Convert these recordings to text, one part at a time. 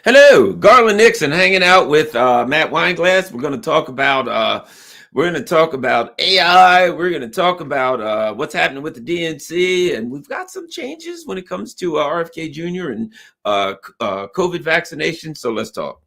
Hello, Garland Nixon, hanging out with Matt Weinglass. We're going to talk about AI. We're going to talk about what's happening with the DNC, and we've got some changes when it comes to RFK Jr. and COVID vaccination. So let's talk.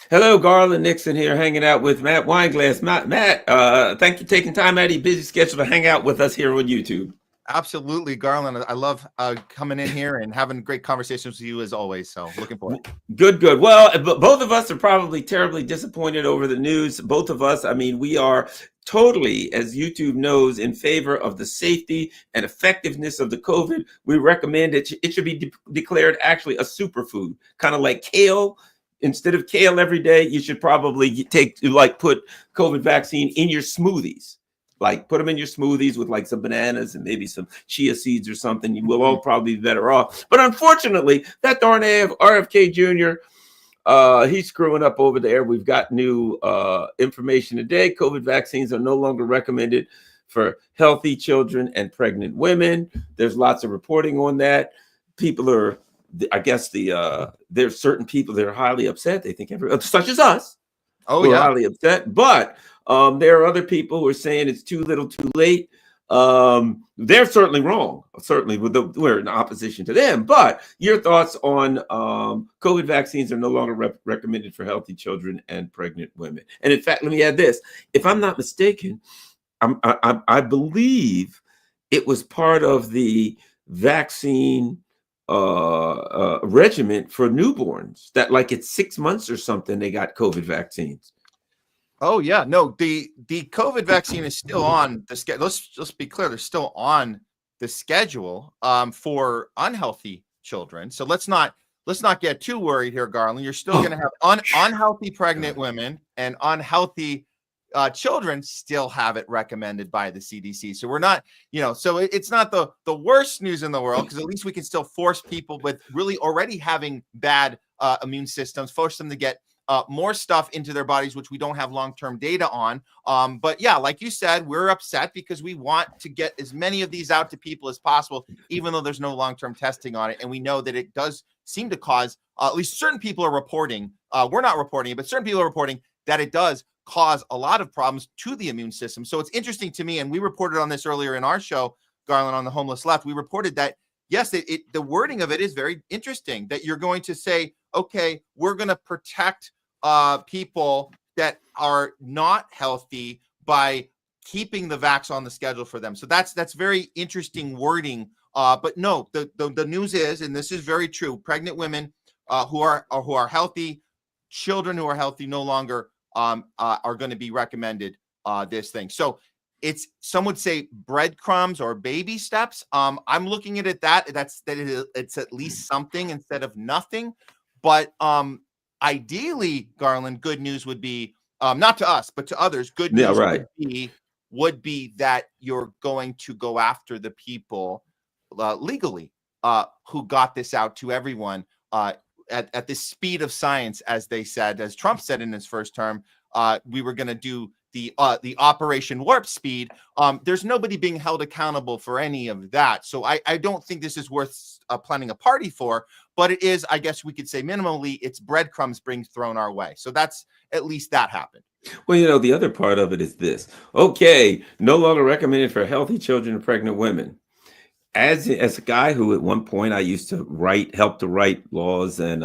Hello, Garland Nixon here, hanging out with Matt Weinglass. Matt, thank you for taking time out of your busy schedule to hang out with us here on YouTube. Absolutely, Garland. I love coming in here and having great conversations with you as always. So looking forward. Good. Well, both of us are probably terribly disappointed over the news. Both of us, I mean, we are totally, as YouTube knows, in favor of the safety and effectiveness of the COVID. We recommend it should be declared actually a superfood, kind of like kale. Instead of kale every day, you should probably put COVID vaccine in your smoothies. Like put them in your smoothies with like some bananas and maybe some chia seeds or something. You will all probably be better off. But unfortunately, that darn RFK Jr., he's screwing up over there. We've got new information today. COVID vaccines are no longer recommended for healthy children and pregnant women. There's lots of reporting on that. People are, I guess there's certain people that are highly upset. They think such as us. We're highly upset. But there are other people who are saying it's too little, too late. They're certainly wrong. Certainly, we're in opposition to them. But your thoughts on COVID vaccines are no longer recommended for healthy children and pregnant women. And in fact, let me add this: if I'm not mistaken, I believe it was part of the vaccine regimen for newborns that like it's 6 months or something they got COVID vaccines. Oh yeah, no, the COVID vaccine is still on the schedule. Let's be clear, they're still on the schedule for unhealthy children. So let's not get too worried here, Garland. You're still going to have unhealthy pregnant women and unhealthy children still have it recommended by the CDC. So we're not, so it's not the worst news in the world, because at least we can still force people with really already having bad immune systems, force them to get more stuff into their bodies, which we don't have long-term data on. But yeah, like you said, we're upset because we want to get as many of these out to people as possible, even though there's no long-term testing on it. And we know that it does seem to cause, at least certain people are reporting, we're not reporting it, but certain people are reporting that it does cause a lot of problems to the immune system. So it's interesting to me, and we reported on this earlier in our show, Garland, on the Homeless Left. We reported that, yes, the wording of it is very interesting, that you're going to say, okay, we're going to protect people that are not healthy by keeping the vax on the schedule for them. So that's very interesting wording. But no, the news is, and this is very true, pregnant women who are healthy, children who are healthy no longer are going to be recommended this thing. So some would say breadcrumbs or baby steps. I'm looking at it it's at least something instead of nothing. But ideally, Garland, good news would be not to us, but to others. Good news would be that you're going to go after the people legally who got this out to everyone at the speed of science, as they said, as Trump said in his first term. We were going to do the Operation Warp Speed. There's nobody being held accountable for any of that. So I don't think this is worth planning a party for, but it is, I guess we could say minimally, it's breadcrumbs being thrown our way. So that's, at least that happened. Well, the other part of it is this. Okay, no longer recommended for healthy children and pregnant women. As a guy who at one point I used to help to write laws and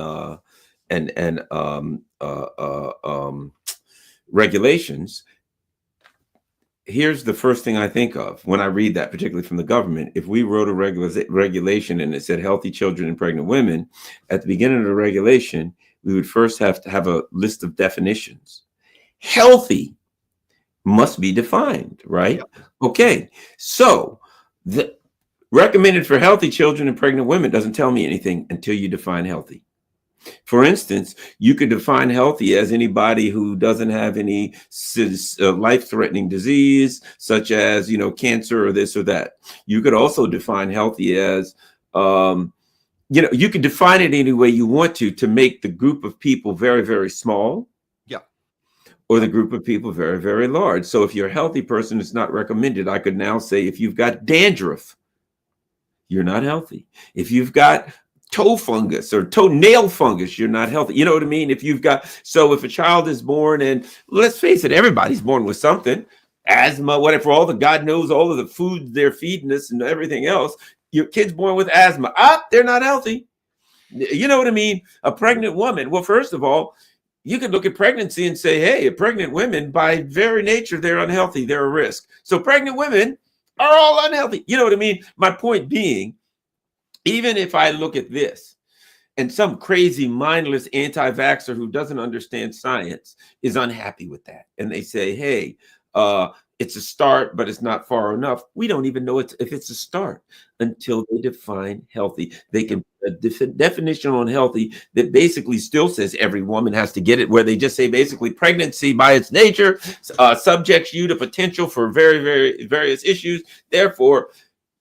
regulations, here's the first thing I think of when I read that, particularly from the government. If we wrote a regulation and it said healthy children and pregnant women, at the beginning of the regulation, we would first have to have a list of definitions. Healthy must be defined, right? Yep. Okay, so the recommended for healthy children and pregnant women doesn't tell me anything until you define healthy. For instance, you could define healthy as anybody who doesn't have any life-threatening disease, such as, cancer or this or that. You could also define healthy as, you can define it any way you want to make the group of people very, very small, Yeah. or the group of people very, very large. So if you're a healthy person, it's not recommended. I could now say if you've got dandruff, you're not healthy. If you've got toe fungus or toenail fungus, you're not healthy. You know what I mean? If a child is born, and let's face it, everybody's born with something, asthma, whatever, God knows all of the food they're feeding us and everything else. Your kid's born with asthma. They're not healthy. You know what I mean? A pregnant woman. Well, first of all, you could look at pregnancy and say, hey, pregnant women, by very nature, they're unhealthy. They're a risk. So pregnant women are all unhealthy. You know what I mean? My point being, even if I look at this and some crazy, mindless anti-vaxxer who doesn't understand science is unhappy with that, and they say, hey, it's a start, but it's not far enough. We don't even know if it's a start until they define healthy. They can put a definition on healthy that basically still says every woman has to get it, where they just say basically pregnancy by its nature subjects you to potential for very, very various issues. Therefore,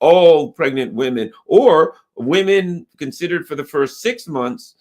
all pregnant women or women considered for the first 6 months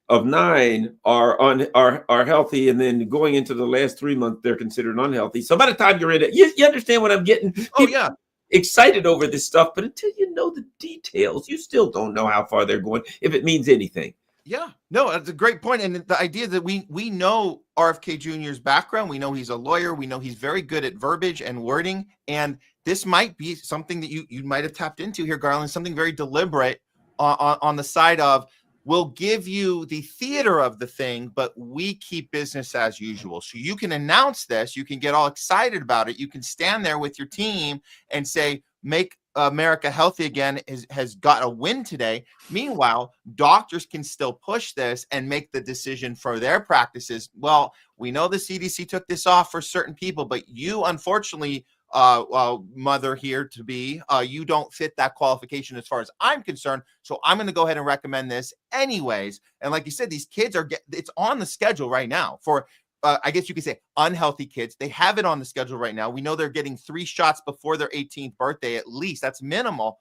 of 9 are healthy, and then going into the last 3 months they're considered unhealthy. So by the time you're in it, you understand what I'm getting? Oh yeah, excited over this stuff, but until you know the details, you still don't know how far they're going, if it means anything. Yeah, no, that's a great point. And the idea that we know RFK Jr.'s background, we know he's a lawyer, we know he's very good at verbiage and wording, and this might be something that you might have tapped into here, Garland, something very deliberate on the side of, we'll give you the theater of the thing, but we keep business as usual. So you can announce this, you can get all excited about it, you can stand there with your team and say, make America healthy again has got a win today. Meanwhile, doctors can still push this and make the decision for their practices. Well, we know the CDC took this off for certain people, but you, unfortunately, mother here to be, you don't fit that qualification as far as I'm concerned. So I'm going to go ahead and recommend this anyways. And like you said, these kids it's on the schedule right now for, I guess you could say, unhealthy kids. They have it on the schedule right now. We know they're getting 3 shots before their 18th birthday, at least. That's minimal.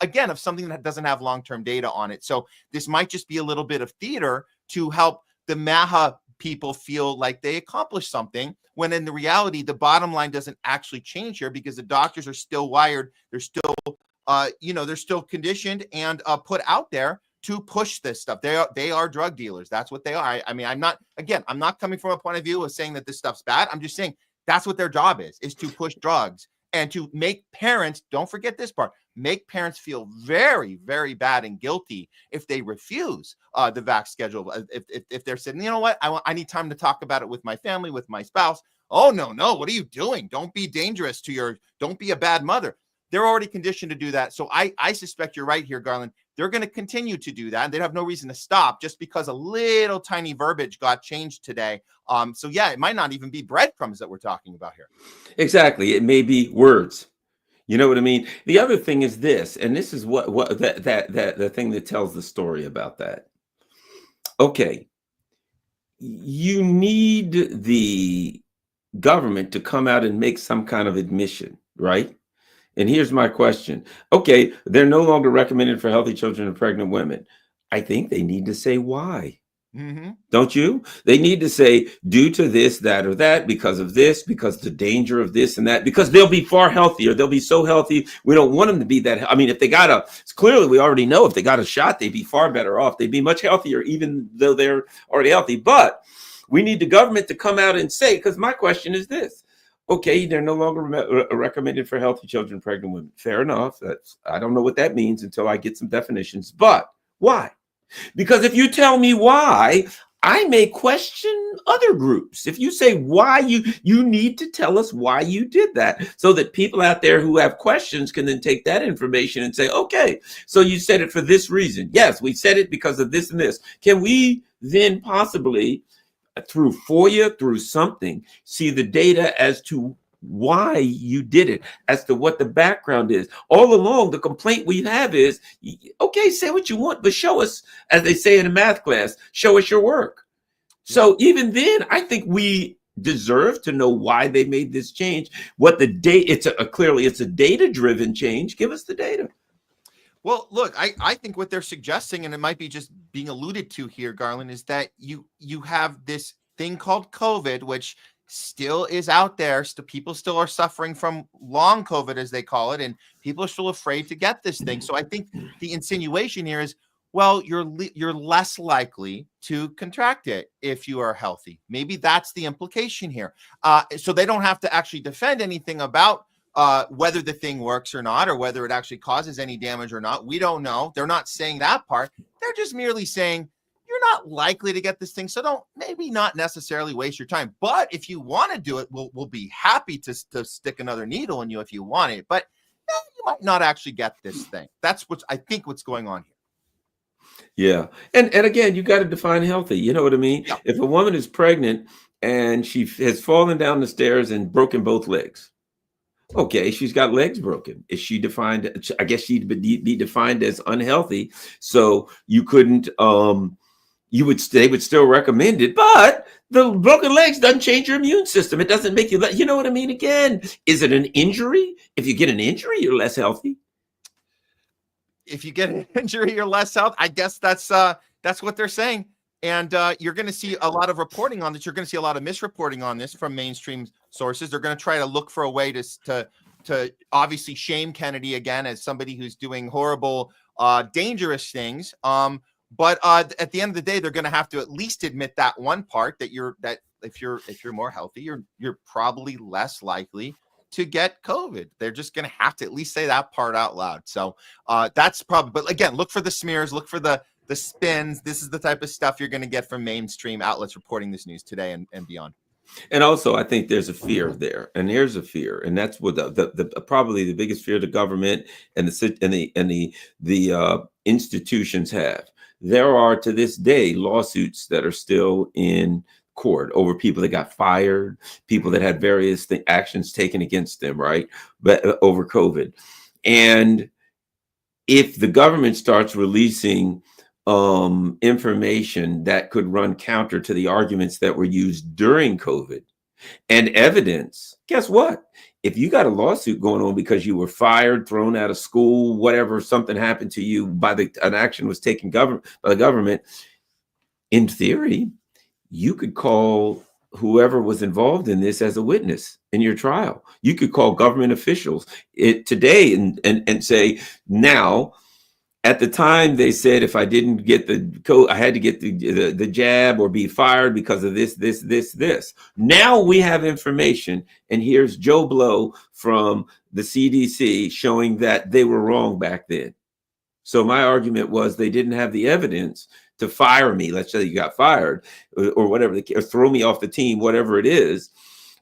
Again, of something that doesn't have long-term data on it. So this might just be a little bit of theater to help the MAHA people feel like they accomplished something, when in the reality, the bottom line doesn't actually change here, because the doctors are still wired. They're still, they're still conditioned and put out there to push this stuff. They are drug dealers. That's what they are. I mean, I'm not coming from a point of view of saying that this stuff's bad. I'm just saying that's what their job is to push drugs and to make parents, don't forget this part, make parents feel very, very bad and guilty if they refuse the vax schedule. If they're saying, you know what, I need time to talk about it with my family, with my spouse. Oh, no, what are you doing? Don't be dangerous don't be a bad mother. They're already conditioned to do that. So I suspect you're right here, Garland. They're going to continue to do that. And they'd have no reason to stop just because a little tiny verbiage got changed today. So yeah, it might not even be breadcrumbs that we're talking about here. Exactly. It may be words. You know what I mean? The other thing is this, and this is what the thing that tells the story about that. Okay. You need the government to come out and make some kind of admission, right? And here's my question. Okay, they're no longer recommended for healthy children and pregnant women. I think they need to say why. Mm-hmm. Don't you? They need to say, due to this, that, or that, because of this, because the danger of this and that, because they'll be far healthier. They'll be so healthy. We don't want them to be that. I mean, if they clearly we already know if they got a shot, they'd be far better off. They'd be much healthier, even though they're already healthy. But we need the government to come out and say, because my question is this. Okay, they're no longer recommended for healthy children, pregnant women. Fair enough. I don't know what that means until I get some definitions. But why? Because if you tell me why, I may question other groups. If you say why, you need to tell us why you did that, so that people out there who have questions can then take that information and say, okay, so you said it for this reason. Yes, we said it because of this and this. Can we then possibly, through FOIA, through something, see the data as to why you did it, as to what the background is. All along, the complaint we have is, okay, say what you want, but show us, as they say in a math class, show us your work. Yeah. So even then, I think we deserve to know why they made this change. What the date? Clearly it's a data-driven change. Give us the data. Well, look, I think what they're suggesting, and it might be just being alluded to here, Garland, is that you have this thing called COVID, which still is out there. So people still are suffering from long COVID, as they call it, and people are still afraid to get this thing. So I think the insinuation here is, well, you're less likely to contract it if you are healthy. Maybe that's the implication here. So they don't have to actually defend anything about whether the thing works or not, or whether it actually causes any damage or not. We don't know. They're not saying that part. They're just merely saying you're not likely to get this thing. So don't, maybe not necessarily waste your time. But if you want to do it, we'll be happy to stick another needle in you if you want it. But you might not actually get this thing. That's what's going on here. Yeah. And again, you got to define healthy. You know what I mean? Yeah. If a woman is pregnant and she has fallen down the stairs and broken both legs, okay, she's got legs broken. Is she defined? I guess she'd be defined as unhealthy. So you couldn't, they would still recommend it, but the broken legs doesn't change your immune system. It doesn't make you, you know what I mean? Again, is it an injury? If you get an injury, you're less healthy. If you get an injury, you're less healthy. I guess that's what they're saying. And you're going to see a lot of reporting on this. You're going to see a lot of misreporting on this from mainstream sources. They're going to try to look for a way to obviously shame Kennedy again as somebody who's doing horrible, dangerous things. But at the end of the day, they're going to have to at least admit that one part, that if you're more healthy, you're probably less likely to get COVID. They're just going to have to at least say that part out loud. So that's probably, but again, look for the smears, look for the spins. This is the type of stuff you're going to get from mainstream outlets reporting this news today and beyond. And also, I think there's a fear there, and there's a fear, and that's what the probably the biggest fear the government and the institutions have. There are, to this day, lawsuits that are still in court over people that got fired, people that had various actions taken against them, right? But over COVID. And if the government starts releasing information that could run counter to the arguments that were used during COVID and evidence, guess what? If you got a lawsuit going on because you were fired, thrown out of school, whatever, something happened to you an action was taken by the government, in theory, you could call whoever was involved in this as a witness in your trial. You could call government officials today and say, now, at the time they said if I didn't get the code, I had to get the jab or be fired because of this. Now we have information, and here's Joe Blow from the CDC showing that they were wrong back then. So my argument was they didn't have the evidence to fire me. Let's say you got fired or whatever, or throw me off the team, whatever it is.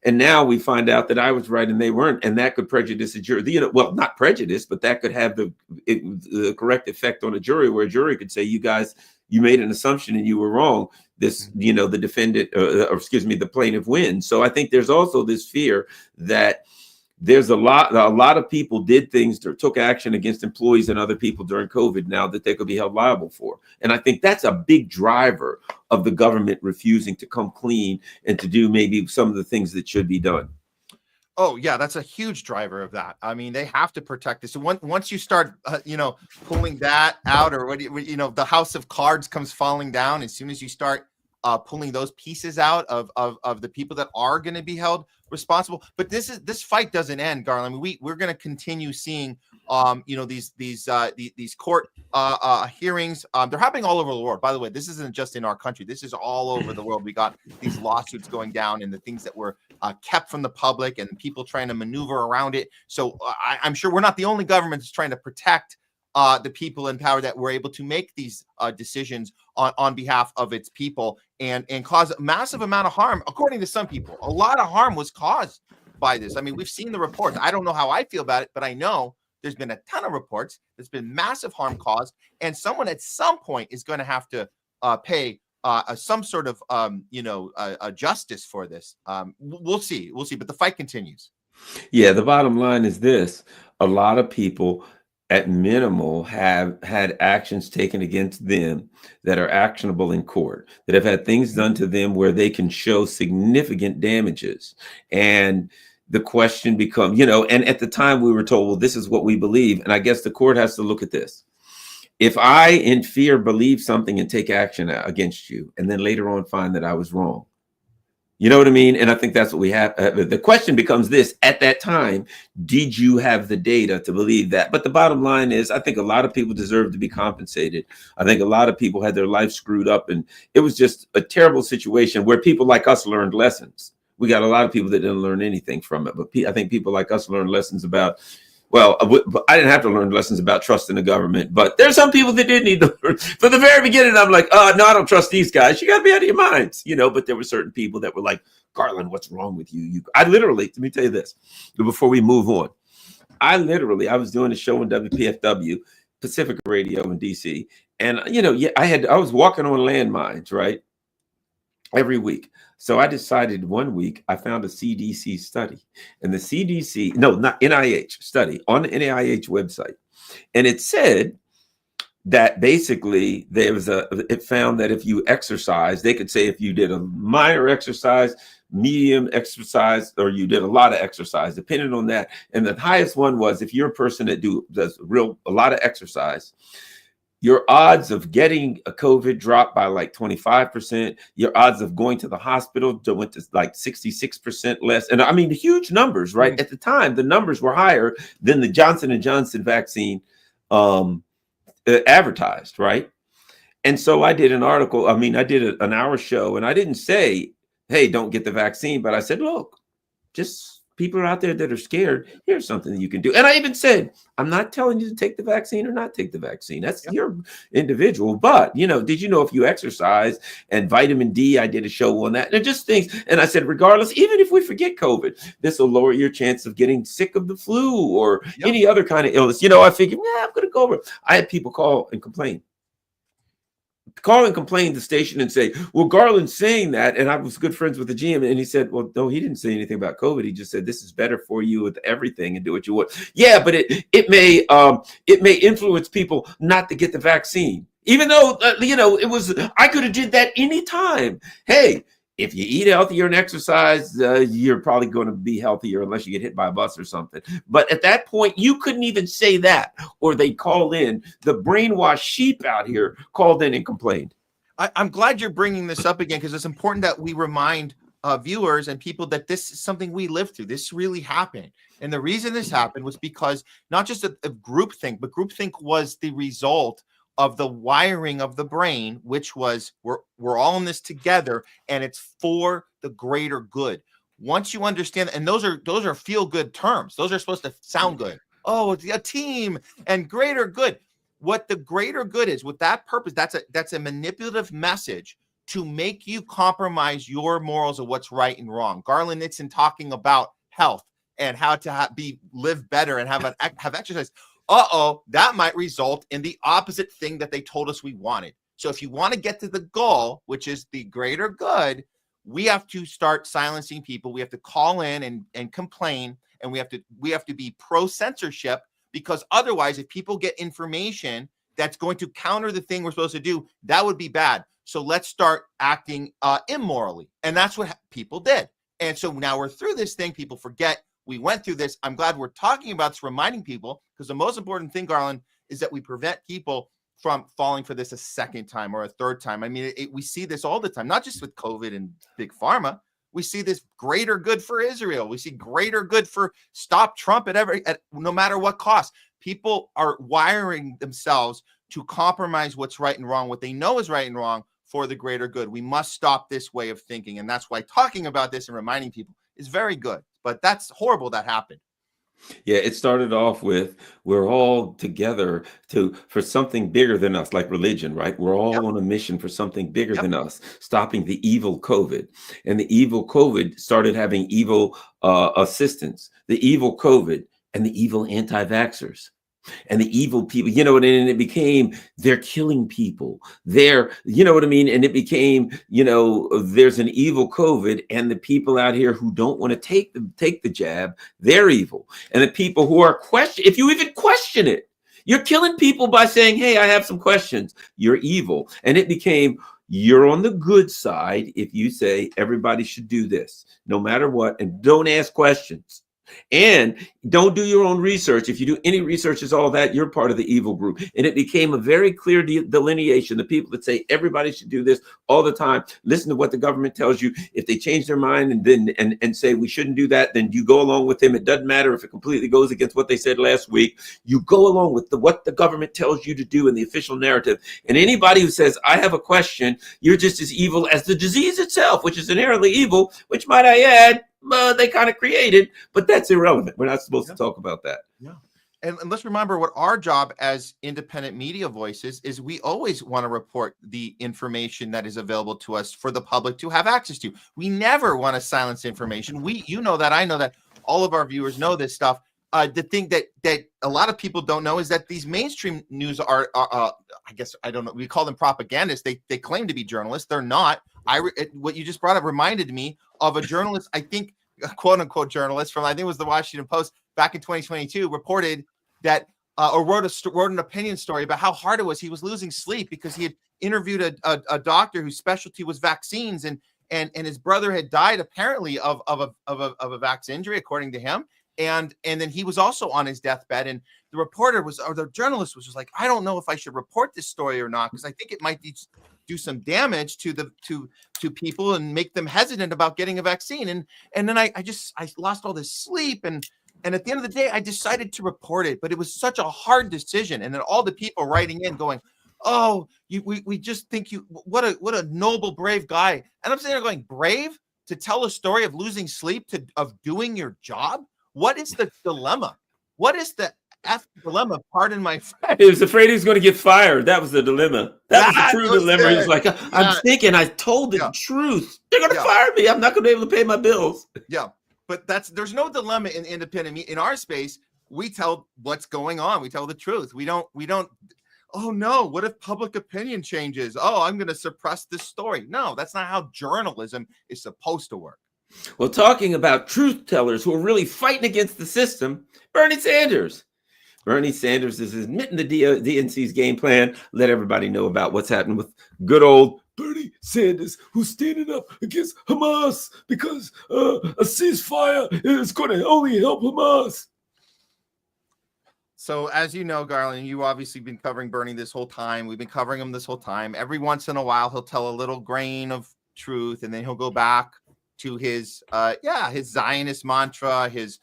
And now we find out that I was right and they weren't, and that could prejudice a jury. Well, not prejudice, but that could have the correct effect on a jury, where a jury could say, "You guys, you made an assumption and you were wrong." The defendant, the plaintiff wins. So I think there's also this fear that there's a lot of people did things or took action against employees and other people during COVID now that they could be held liable for. And I think that's a big driver of the government refusing to come clean and to do maybe some of the things that should be done. Oh yeah, that's a huge driver of that. I mean, they have to protect this. So once you start, pulling that out, or the house of cards comes falling down as soon as you start pulling those pieces out of the people that are going to be held responsible. But this fight doesn't end, Garland. I mean, we're going to continue seeing these court hearings. They're happening all over the world. By the way, this isn't just in our country. This is all over the world. We got these lawsuits going down, and the things that were kept from the public, and people trying to maneuver around it. So I'm sure we're not the only government that's trying to protect the people in power that were able to make these decisions on behalf of its people and cause a massive amount of harm. According to some people, a lot of harm was caused by this. I mean, we've seen the reports. I don't know how I feel about it, but I know there's been a ton of reports. There's been massive harm caused, and someone at some point is going to have to pay some sort of justice for this. We'll see, but the fight continues. Yeah, the bottom line is this. A lot of people at minimal have had actions taken against them that are actionable in court, that have had things Mhm. done to them where they can show significant damages. And the question becomes, and at the time we were told, well, this is what we believe. And I guess the court has to look at this. If I, in fear, believe something and take action against you, and then later on find that I was wrong, you know what I mean? And I think that's what we have. The question becomes this: at that time, did you have the data to believe that? But the bottom line is, I think a lot of people deserve to be compensated. I think a lot of people had their life screwed up, and it was just a terrible situation where people like us learned lessons. We got a lot of people that didn't learn anything from it, but I think people like us learned lessons about. Well, I didn't have to learn lessons about trust in the government, but there's some people that did need to learn. From the very beginning, I'm like, no, I don't trust these guys. You got to be out of your minds, But there were certain people that were like, Garland, what's wrong with you? I literally, let me tell you this, before we move on. I was doing a show in WPFW, Pacific Radio in DC, and I was walking on landmines, right, every week. So I decided one week I found a CDC study, and the CDC, no, not NIH study on the NIH website, and it said that basically it found that if you exercise, they could say if you did a minor exercise, medium exercise, or you did a lot of exercise, depending on that. And the highest one was if you're a person that does a lot of exercise, your odds of getting a COVID dropped by like 25%. Your odds of going to the hospital went to like 66% less. And I mean, huge numbers, right? Mhm. At the time, the numbers were higher than the Johnson & Johnson vaccine advertised, right? And so I did an article. I did an hour show, and I didn't say, hey, don't get the vaccine. But I said, look, just people are out there that are scared. Here's something that you can do. And I even said, I'm not telling you to take the vaccine or not take the vaccine. That's Yep. your individual. But, did you know if you exercise and vitamin D, I did a show on that. And just things. And I said, regardless, even if we forget COVID, this will lower your chance of getting sick of the flu or Yep. any other kind of illness. I figured, I'm going to go over. I had people call and complain to the station and say, well, Garland's saying that. And I was good friends with the GM. And he said, well, no, he didn't say anything about COVID. He just said, this is better for you with everything and do what you want. Yeah, but it may influence people not to get the vaccine. Even though, I could have did that anytime. Hey, if you eat healthier and exercise, you're probably going to be healthier unless you get hit by a bus or something. But at that point, you couldn't even say that, or they call in. The brainwashed sheep out here called in and complained. I'm glad you're bringing this up again because it's important that we remind viewers and people that this is something we lived through. This really happened. And the reason this happened was because not just a groupthink, but groupthink was the result of the wiring of the brain, which was we're all in this together and it's for the greater good. Once you understand, and those are feel good terms. Those are supposed to sound good. Oh, it's a team and greater good. What the greater good is, with that purpose, that's a manipulative message to make you compromise your morals of what's right and wrong. Garland Nixon talking about health and how to live better and have exercise. That might result in the opposite thing that they told us we wanted. So if you want to get to the goal, which is the greater good, we have to start silencing people. We have to call in and complain, and we have to be pro censorship, because otherwise, if people get information that's going to counter the thing we're supposed to do, that would be bad. So let's start acting immorally. And that's what people did. And so now we're through this thing. People forget we went through this. I'm glad we're talking about this, reminding people, because the most important thing, Garland, is that we prevent people from falling for this a second time or a third time. I mean, we see this all the time, not just with COVID and big pharma. We see this greater good for Israel. We see greater good for stop Trump at no matter what cost. People are wiring themselves to compromise what's right and wrong, what they know is right and wrong, for the greater good. We must stop this way of thinking. And that's why talking about this and reminding people is very good. But that's horrible that happened. Yeah, it started off with we're all together for something bigger than us, like religion, right? We're Yep. all on a mission for something bigger Yep. than us, stopping the evil COVID. And the evil COVID started having evil assistants, the evil COVID and the evil anti-vaxxers. And the evil people, and it became they're killing people. They're, what I mean? And it became, there's an evil COVID, and the people out here who don't want to take the jab, they're evil. And the people who are if you even question it, you're killing people by saying, hey, I have some questions. You're evil. And it became, you're on the good side if you say everybody should do this, no matter what, and don't ask questions. And don't do your own research. If you do any research, is all that, you're part of the evil group. And it became a very clear delineation. The people that say everybody should do this all the time, listen to what the government tells you. If they change their mind and say we shouldn't do that, then you go along with them. It doesn't matter if it completely goes against what they said last week. You go along with what the government tells you to do in the official narrative. And anybody who says, I have a question, you're just as evil as the disease itself, which is inherently evil, which, might I add, they kind of created, but that's irrelevant. We're not supposed to talk about that. Yeah. And let's remember what our job as independent media voices is. We always want to report the information that is available to us for the public to have access to. We never want to silence information. You know that, I know that, all of our viewers know this stuff. The thing that a lot of people don't know is that these mainstream news are I guess, I don't know, we call them propagandists. They claim to be journalists. They're not. What you just brought up reminded me of a journalist, I think, a quote unquote journalist from, I think it was the Washington Post back in 2022, reported that or wrote an opinion story about how hard it was. He was losing sleep because he had interviewed a doctor whose specialty was vaccines, and his brother had died apparently of a vaccine injury, according to him. And then he was also on his deathbed, and the reporter or the journalist was just like, I don't know if I should report this story or not, because I think it might do some damage to people and make them hesitant about getting a vaccine. And then I lost all this sleep, and at the end of the day, I decided to report it, but it was such a hard decision. And then all the people writing in going, oh, we just think what a noble, brave guy. And I'm sitting there going, brave to tell a story of losing sleep, of doing your job? What is the dilemma? What is the dilemma? Pardon my French. He was afraid he was going to get fired. That was the dilemma. That was the true dilemma. He was like, I'm thinking I told the truth. They're going to fire me. I'm not going to be able to pay my bills. Yeah. But there's no dilemma in independent media. In our space, we tell what's going on. We tell the truth. We don't, oh no, what if public opinion changes? Oh, I'm going to suppress this story. No, that's not how journalism is supposed to work. Well, talking about truth tellers who are really fighting against the system, Bernie Sanders. Bernie Sanders is admitting the DNC's game plan. Let everybody know about what's happening with good old Bernie Sanders, who's standing up against Hamas because a ceasefire is going to only help Hamas. So as you know, Garland, you obviously been covering Bernie this whole time. We've been covering him this whole time. Every once in a while, he'll tell a little grain of truth, and then he'll go back to his Zionist mantra, his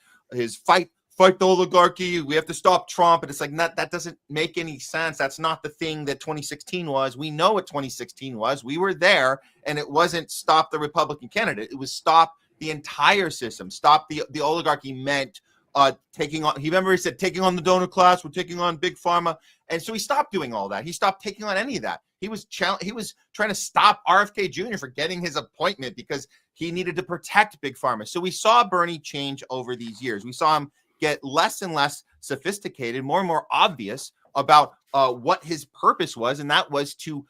fight the oligarchy. We have to stop Trump. And it's like, that doesn't make any sense. That's not the thing that 2016 was. We know what 2016 was. We were there, and it wasn't stop the Republican candidate. It was stop the entire system. Stop the oligarchy meant taking on, he said, taking on the donor class, we're taking on big pharma. And so he stopped doing all that. He stopped taking on any of that. He was trying to stop RFK Jr. for getting his appointment because he needed to protect big pharma. So we saw Bernie change over these years. We saw him get less and less sophisticated, more and more obvious about what his purpose was, and that was to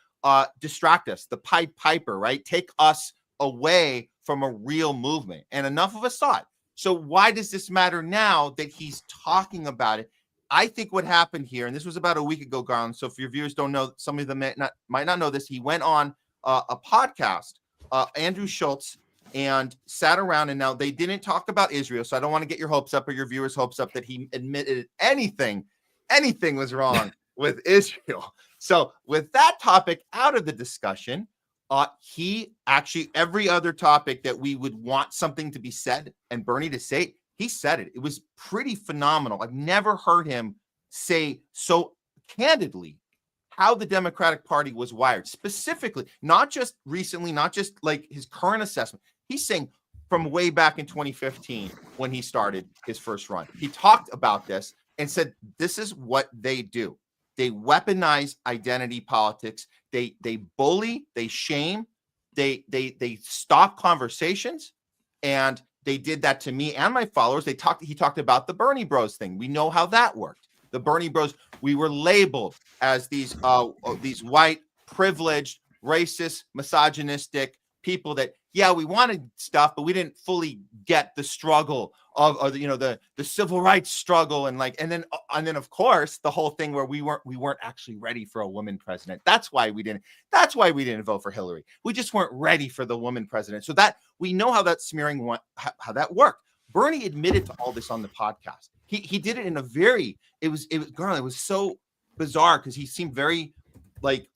distract us, the Pied Piper, right? Take us away from a real movement. And enough of us saw it. So why does this matter now that he's talking about it? I think what happened here, and this was about a week ago, Garland, so if your viewers don't know, some of them might not know this, he went on a podcast, Andrew Schultz, and sat around, and now they didn't talk about Israel, so I don't want to get your hopes up or your viewers' hopes up that he admitted anything was wrong with Israel. So with that topic out of the discussion, he actually, every other topic that we would want something to be said and Bernie to say, he said it. It was pretty phenomenal. I've never heard him say so candidly how the Democratic Party was wired, specifically, not just recently, not just like his current assessment. He's saying from way back in 2015 when he started his first run. He talked about this and said, this is what they do. They weaponize identity politics. They bully, they shame, they stop conversations, and they did that to me and my followers. He talked about the Bernie Bros thing. We know how that worked. the Bernie bros, we were labeled as these white, privileged, racist, misogynistic people that, yeah, we wanted stuff, but we didn't fully get the struggle of the civil rights struggle, and then of course the whole thing where we weren't actually ready for a woman president. That's why we didn't vote for Hillary. We just weren't ready for the woman president. So that we know how that smearing how that worked. Bernie admitted to all this on the podcast. He did it in a very it was so bizarre because he seemed very like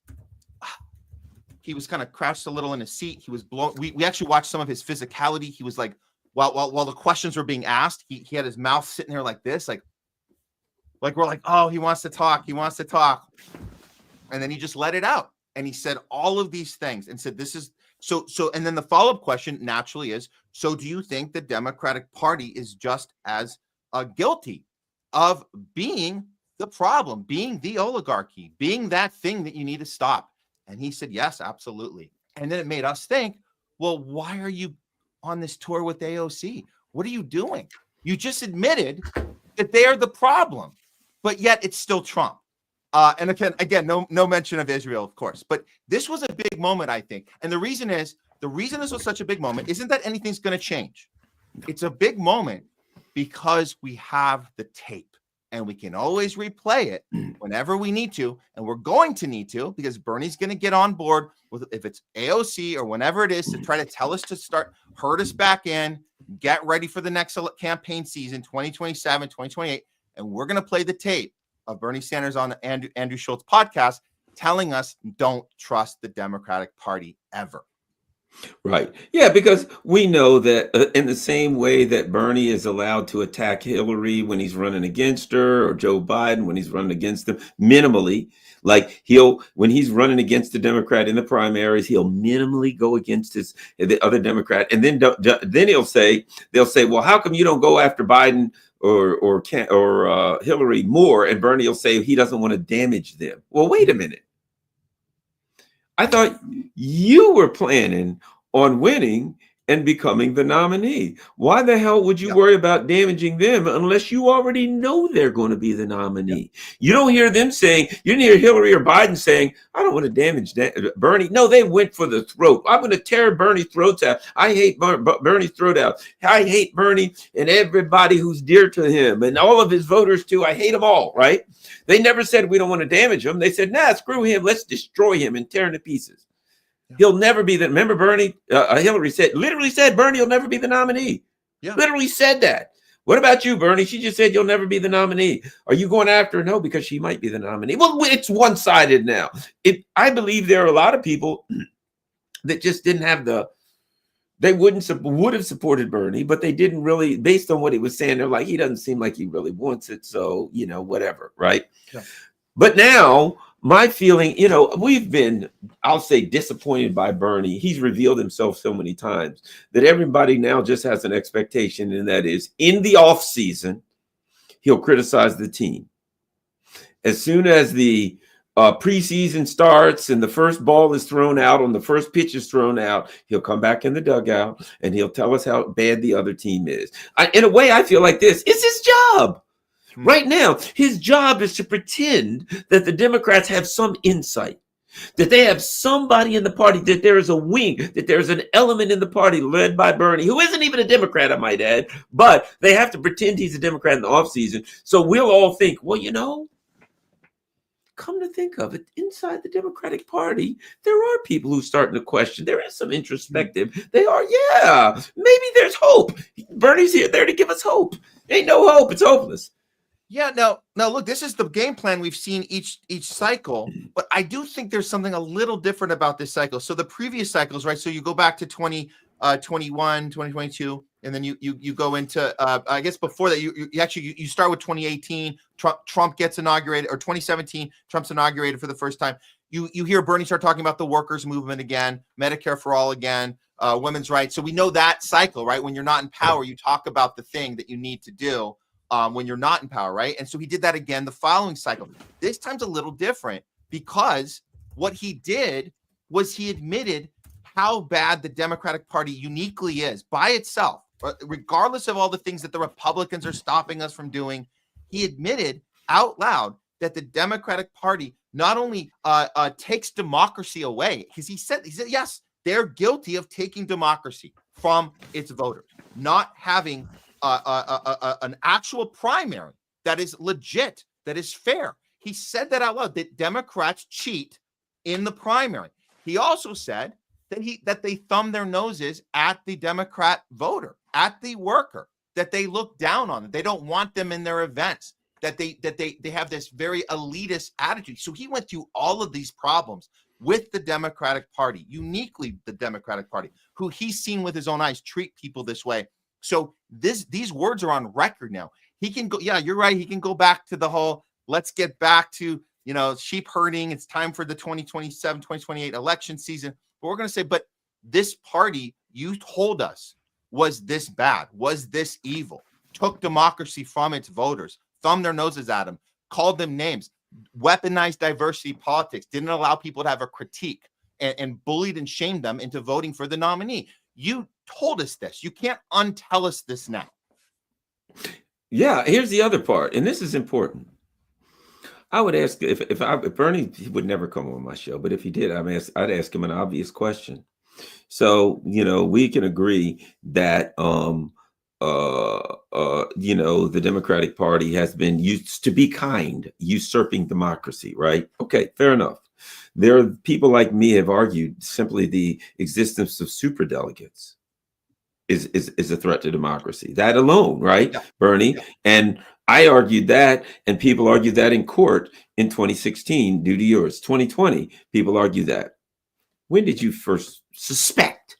he was kind of crouched a little in his seat. He was blown. We actually watched some of his physicality. He was like, while the questions were being asked, he had his mouth sitting there like this, like we're like, oh, he wants to talk. And then he just let it out. And he said all of these things and said, this is so. And then the follow-up question naturally is, so do you think the Democratic Party is just as guilty of being the problem, being the oligarchy, being that thing that you need to stop? And he said, yes, absolutely. And then it made us think, well, why are you on this tour with AOC? What are you doing? You just admitted that they are the problem, but yet it's still Trump. And again, no mention of Israel, of course. But this was a big moment, I think. And the reason this was such a big moment isn't that anything's going to change. It's a big moment because we have the tape. And we can always replay it whenever we need to. And we're going to need to, because Bernie's going to get on board with, if it's AOC or whenever it is, to try to tell us to herd us back in, get ready for the next campaign season, 2027, 2028. And we're going to play the tape of Bernie Sanders on the Andrew Schultz podcast telling us don't trust the Democratic Party ever. Right. Yeah, because we know that in the same way that Bernie is allowed to attack Hillary when he's running against her, or Joe Biden when he's running against them minimally, like when he's running against the Democrat in the primaries, he'll minimally go against the other Democrat. And then they'll say, well, how come you don't go after Biden or Hillary more? And Bernie will say he doesn't want to damage them. Well, wait a minute. I thought you were planning on winning and becoming the nominee. Why the hell would you worry about damaging them unless you already know they're going to be the nominee? You don't hear them saying, you didn't hear Hillary or Biden saying, I don't want to damage Bernie. No, they went for the throat. I'm going to tear Bernie's throats out. I hate Bernie's throat out. I hate Bernie and everybody who's dear to him and all of his voters too. I hate them all, right? They never said we don't want to damage him. They said, nah, screw him. Let's destroy him and tear him to pieces. He'll never be that. Remember, Bernie, Hillary literally said Bernie will never be the nominee. Yeah. Literally said that. What about you, Bernie? She just said you'll never be the nominee. Are you going after her? No, because she might be the nominee. Well, it's one-sided now. I believe there are a lot of people that just didn't have they would have supported Bernie, but they didn't really, based on what he was saying, they're like, he doesn't seem like he really wants it. So, whatever, right? Yeah. But now my feeling, we've been, I'll say, disappointed by Bernie. He's revealed himself so many times that everybody now just has an expectation, and that is in the off season, he'll criticize the team. As soon as the preseason starts and the first ball is thrown out, on the first pitch is thrown out, he'll come back in the dugout and he'll tell us how bad the other team is. In a way, I feel like this is his job. Right now, his job is to pretend that the Democrats have some insight, that they have somebody in the party, that there is a wing, that there's an element in the party led by Bernie, who isn't even a Democrat, I might add, but they have to pretend he's a Democrat in the offseason. So we'll all think, well, come to think of it, inside the Democratic Party, there are people who are starting to question. There is some introspective. They are, yeah, maybe there's hope. Bernie's there to give us hope. Ain't no hope. It's hopeless. Yeah, no, look, this is the game plan we've seen each cycle, but I do think there's something a little different about this cycle. So the previous cycles, right? So you go back to 2021, 2022, and then you go into, I guess before that, you start with 2018, Trump gets inaugurated, or 2017, Trump's inaugurated for the first time. You hear Bernie start talking about the workers' movement again, Medicare for all again, women's rights. So we know that cycle, right? When you're not in power, you talk about the thing that you need to do. When you're not in power, right? And so he did that again the following cycle. This time's a little different because what he did was he admitted how bad the Democratic Party uniquely is by itself, regardless of all the things that the Republicans are stopping us from doing. He admitted out loud that the Democratic Party not only takes democracy away, because he said, yes, they're guilty of taking democracy from its voters, not having an actual primary that is legit, that is fair. He said that out loud, that Democrats cheat in the primary. He also said that they thumb their noses at the Democrat voter, at the worker, that they look down on, that they don't want them in their events, that they have this very elitist attitude. So he went through all of these problems with the Democratic Party, uniquely the Democratic Party, who he's seen with his own eyes treat people this way. So these words are on record now. He can go, yeah, you're right. He can go back to the whole, let's get back to, sheep herding. It's time for the 2027, 2028 election season. But we're going to say, but this party you told us was this bad, was this evil, took democracy from its voters, thumbed their noses at them, called them names, weaponized diversity politics, didn't allow people to have a critique, and bullied and shamed them into voting for the nominee. You told us this. You can't untell us this now. Yeah, here's the other part, and this is important. I would ask if Bernie, he would never come on my show, but if he did, I'd ask him an obvious question. So, we can agree that the Democratic Party has been used to be kind, usurping democracy, right? Okay, fair enough. There are people like me have argued simply the existence of superdelegates is a threat to democracy. That alone, right, yeah. Bernie? Yeah. And I argued that, and people argued that in court in 2016, due to yours. 2020, people argue that. When did you first suspect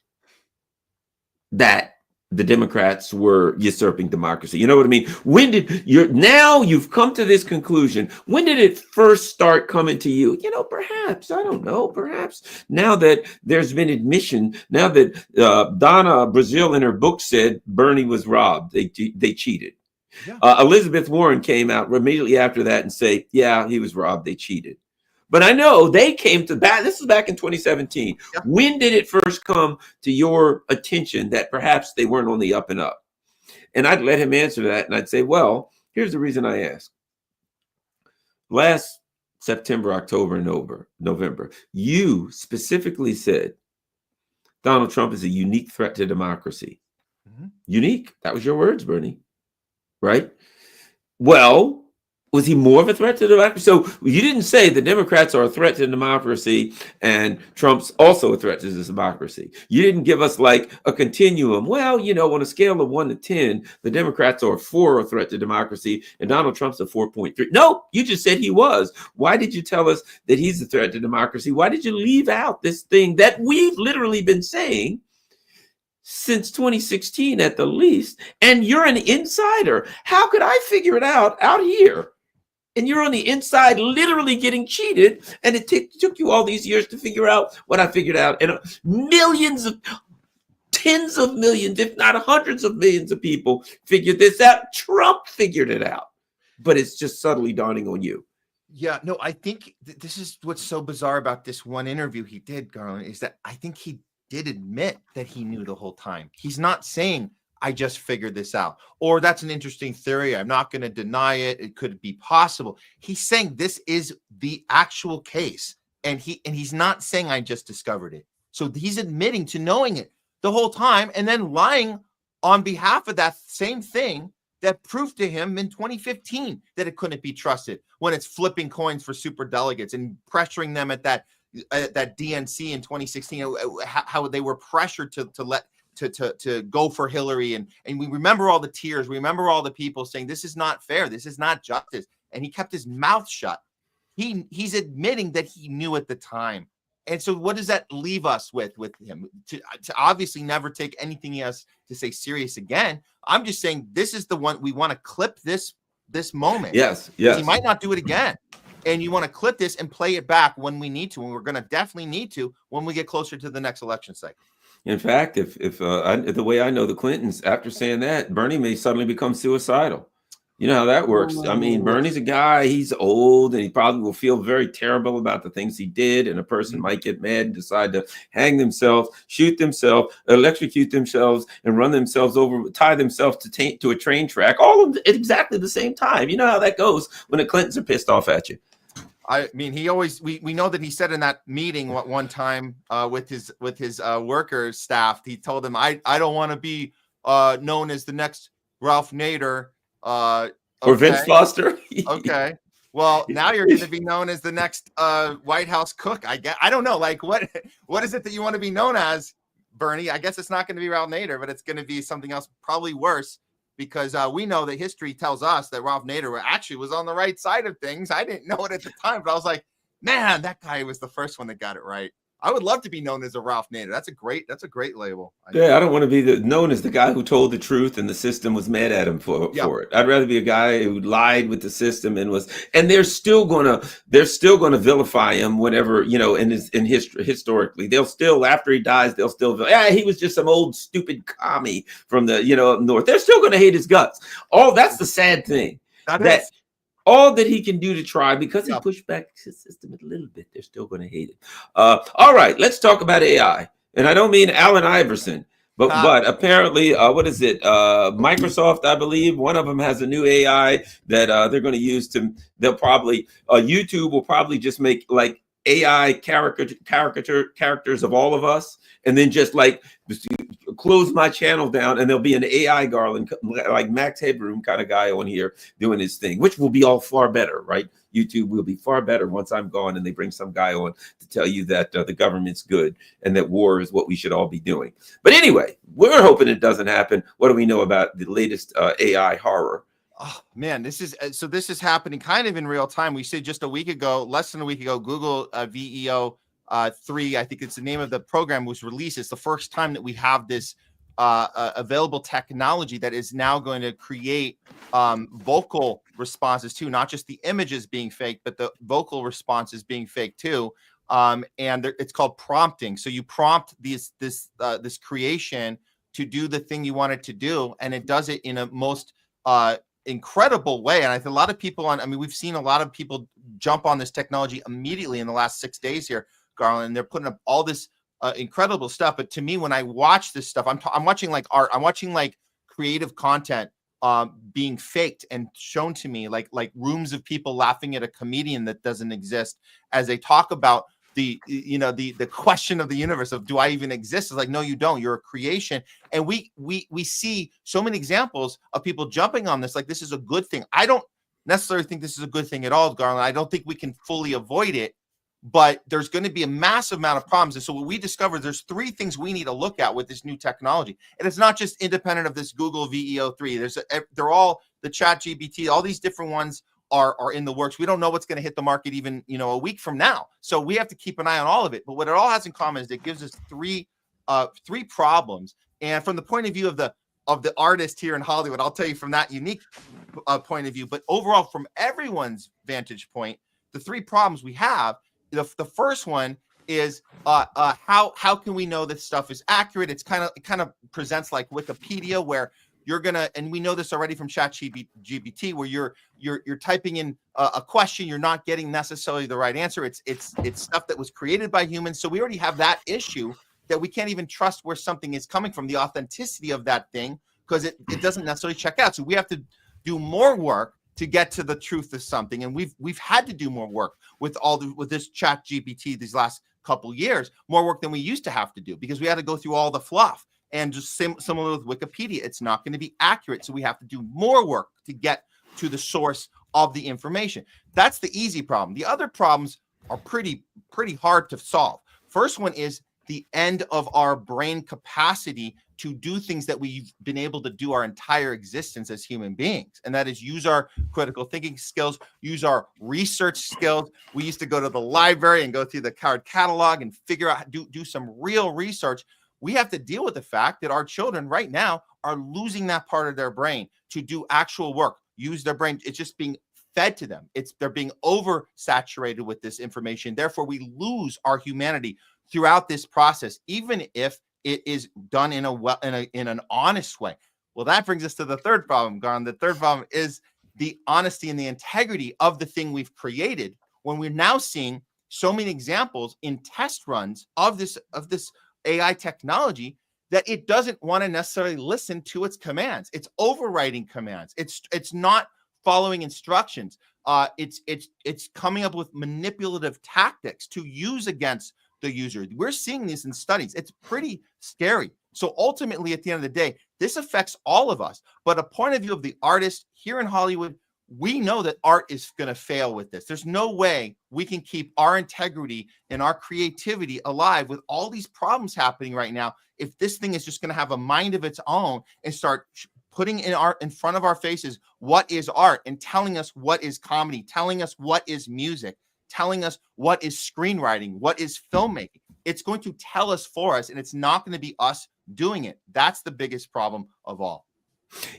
that the Democrats were usurping democracy? You know what I mean? When did now you've come to this conclusion? When did it first start coming to you? Perhaps, I don't know, perhaps now that there's been admission, now that Donna Brazile in her book said Bernie was robbed, they cheated. Yeah. Elizabeth Warren came out immediately after that and say, yeah, he was robbed, they cheated. But I know they came to that. This was back in 2017. Yeah. When did it first come to your attention that perhaps they weren't on the up and up? And I'd let him answer that. And I'd say, well, here's the reason I ask. Last September, October, and November, you specifically said Donald Trump is a unique threat to democracy. Mm-hmm. Unique. That was your words, Bernie. Right? Well, was he more of a threat to democracy? So you didn't say the Democrats are a threat to democracy and Trump's also a threat to democracy. You didn't give us like a continuum. Well, on a scale of 1 to 10, the Democrats are 4 a threat to democracy and Donald Trump's a 4.3. No, you just said he was. Why did you tell us that he's a threat to democracy? Why did you leave out this thing that we've literally been saying since 2016 at the least? And you're an insider. How could I figure it out here? And you're on the inside literally getting cheated. And it took you all these years to figure out what I figured out. And tens of millions, if not hundreds of millions of people figured this out. Trump figured it out. But it's just subtly dawning on you. Yeah, no, I think this is what's so bizarre about this one interview he did, Garland, is that I think he did admit that he knew the whole time. He's not saying, I just figured this out, or that's an interesting theory, I'm not going to deny it, it could be possible. He's saying this is the actual case, and he's not saying I just discovered it. So he's admitting to knowing it the whole time and then lying on behalf of that same thing that proved to him in 2015 that it couldn't be trusted, when it's flipping coins for super delegates and pressuring them at that DNC in 2016, how they were pressured to go for Hillary. And we remember all the tears. We remember all the people saying, this is not fair. This is not justice. And he kept his mouth shut. He's admitting that he knew at the time. And so what does that leave us with him? To obviously never take anything he has to say serious again. I'm just saying this is the one we want to clip this moment. Yes. He might not do it again. And you want to clip this and play it back when we need to. And we're going to definitely need to when we get closer to the next election cycle. In fact, if the way I know the Clintons, after saying that, Bernie may suddenly become suicidal. You know how that works. I mean, Ooh. Bernie's a guy, he's old, and he probably will feel very terrible about the things he did. And a person Mhm. might get mad and decide to hang themselves, shoot themselves, electrocute themselves, and run themselves over, tie themselves to a train track, all of at exactly the same time. You know how that goes when the Clintons are pissed off at you. I mean, he always we know that he said in that meeting one time with his workers staff, he told them, I don't want to be known as the next Ralph Nader. Or Vince Okay, Foster. okay. Well, now you're going to be known as the next White House cook. I don't know, like what is it that you want to be known as, Bernie? I guess it's not going to be Ralph Nader, but it's going to be something else, probably worse. Because we know that history tells us that Ralph Nader actually was on the right side of things. I didn't know it at the time, but I was like, man, that guy was the first one that got it right. I would love to be known as a Ralph Nader. That's a great label. Yeah, I don't want to be known as the guy who told the truth and the system was mad at him Yeah, for it. I'd rather be a guy who lied with the system and they're still gonna vilify him whenever, in history, historically. They'll still, after he dies, they'll still, yeah, he was just some old stupid commie from the, up north. They're still gonna hate his guts. That's the sad thing. that That is. all that he can do to try, because he Yeah. pushed back his system a little bit, they're still going to hate it. All right, let's talk about AI. And I don't mean Allen Iverson, but apparently, what is it? Microsoft, I believe, one of them has a new AI that they're going to use they'll probably, YouTube will probably just make like AI characters of all of us, and then just like close my channel down, and there'll be an AI Garland, like Max Headroom kind of guy on here doing his thing, which will be all far better, right? YouTube will be far better once I'm gone, and they bring some guy on to tell you that the government's good and that war is what we should all be doing. But anyway, we're hoping it doesn't happen. What do we know about the latest AI horror? Oh man, this is happening kind of in real time. We said just a week ago, less than a week ago, Google VEO 3, I think it's the name of the program, was released. It's the first time that we have this available technology that is now going to create vocal responses too, not just the images being fake, but the vocal responses being fake too. It's called prompting. So you prompt this creation to do the thing you want it to do, and it does it in a most incredible way. And I think a lot of people we've seen a lot of people jump on this technology immediately in the last 6 days here, Garland, and they're putting up all this incredible stuff. But to me, when I watch this stuff, I'm watching like art, I'm watching like creative content being faked and shown to me, like rooms of people laughing at a comedian that doesn't exist as they talk about the question of the universe of, do I even exist? It's like, no, you don't. You're a creation. And we see so many examples of people jumping on this like this is a good thing. I don't necessarily think this is a good thing at all, Garland. I don't think we can fully avoid it, but there's going to be a massive amount of problems. And so what we discovered, there's 3 things we need to look at with this new technology. And it's not just independent of this Google VEO3. They're all the ChatGPT, all these different ones are in the works. We don't know what's going to hit the market even, a week from now. So we have to keep an eye on all of it. But what it all has in common is it gives us three problems. And from the point of view of the artist here in Hollywood, I'll tell you from that unique point of view, but overall from everyone's vantage point, the 3 problems we have, the first one is how can we know this stuff is accurate? It kind of presents like Wikipedia, where you're gonna, and we know this already from ChatGPT, where you're typing in a question, you're not getting necessarily the right answer. It's stuff that was created by humans, so we already have that issue that we can't even trust where something is coming from, the authenticity of that thing, because it doesn't necessarily check out. So we have to do more work to get to the truth of something, and we've had to do more work with this ChatGPT these last couple years, more work than we used to have to do, because we had to go through all the fluff. And just similar with Wikipedia, it's not going to be accurate. So we have to do more work to get to the source of the information. That's the easy problem. The other problems are pretty hard to solve. First one is the end of our brain capacity to do things that we've been able to do our entire existence as human beings. And that is use our critical thinking skills, use our research skills. We used to go to the library and go through the card catalog and figure out, do some real research. We have to deal with the fact that our children right now are losing that part of their brain to do actual work, use their brain. It's just being fed to them. They're being oversaturated with this information. Therefore, we lose our humanity throughout this process, even if it is done in an honest way. Well, that brings us to the third problem, Garn. The third problem is the honesty and the integrity of the thing we've created, when we're now seeing so many examples in test runs of this AI technology that it doesn't want to necessarily listen to its commands. It's overriding commands. It's not following instructions. It's coming up with manipulative tactics to use against the user. We're seeing this in studies. It's pretty scary. So ultimately, at the end of the day, this affects all of us. But a point of view of the artist here in Hollywood, we know that art is going to fail with this. There's no way we can keep our integrity and our creativity alive with all these problems happening right now if this thing is just going to have a mind of its own and start putting in front of our faces what is art and telling us what is comedy, telling us what is music, telling us what is screenwriting, what is filmmaking. It's going to tell us for us, and it's not going to be us doing it. That's the biggest problem of all.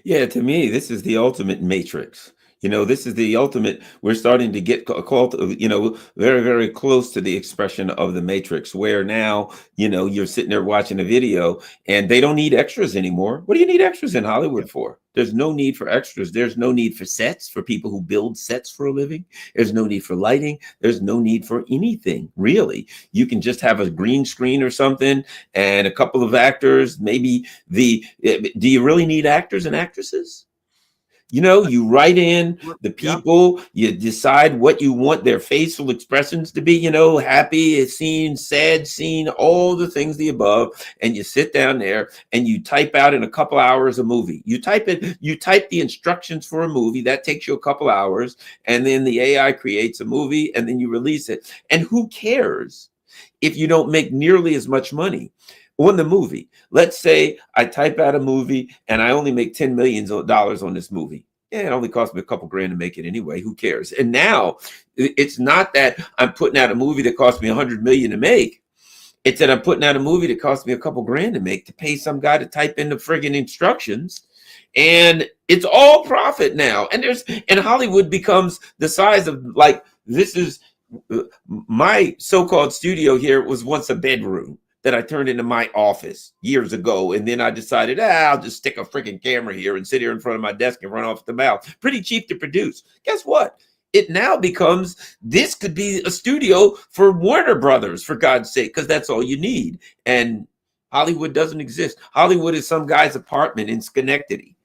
Yeah, to me, this is the ultimate matrix. This is the ultimate. We're starting to get called, very, very close to the expression of the matrix, where now, you're sitting there watching a video and they don't need extras anymore. What do you need extras in Hollywood for? There's no need for extras. There's no need for sets for people who build sets for a living. There's no need for lighting. There's no need for anything, really. You can just have a green screen or something and a couple of actors, maybe do you really need actors and actresses? You write in the people, you decide what you want their facial expressions to be, happy, seen, sad, seen, all the things the above. And you sit down there and you type out in a couple hours a movie. You type the instructions for a movie. That takes you a couple hours. And then the AI creates a movie and then you release it. And who cares if you don't make nearly as much money on the movie? Let's say I type out a movie and I only make $10 million on this movie. Yeah, it only cost me a couple grand to make it anyway. Who cares? And now it's not that I'm putting out a movie that cost me $100 million to make. It's that I'm putting out a movie that cost me a couple grand to make, to pay some guy to type in the friggin' instructions. And it's all profit now. And Hollywood becomes the size of, like, this is my so-called studio here was once a bedroom that I turned into my office years ago. And then I decided, I'll just stick a freaking camera here and sit here in front of my desk and run off the mouth. Pretty cheap to produce. Guess what? It now becomes, this could be a studio for Warner Brothers, for God's sake, because that's all you need. And Hollywood doesn't exist. Hollywood is some guy's apartment in Schenectady.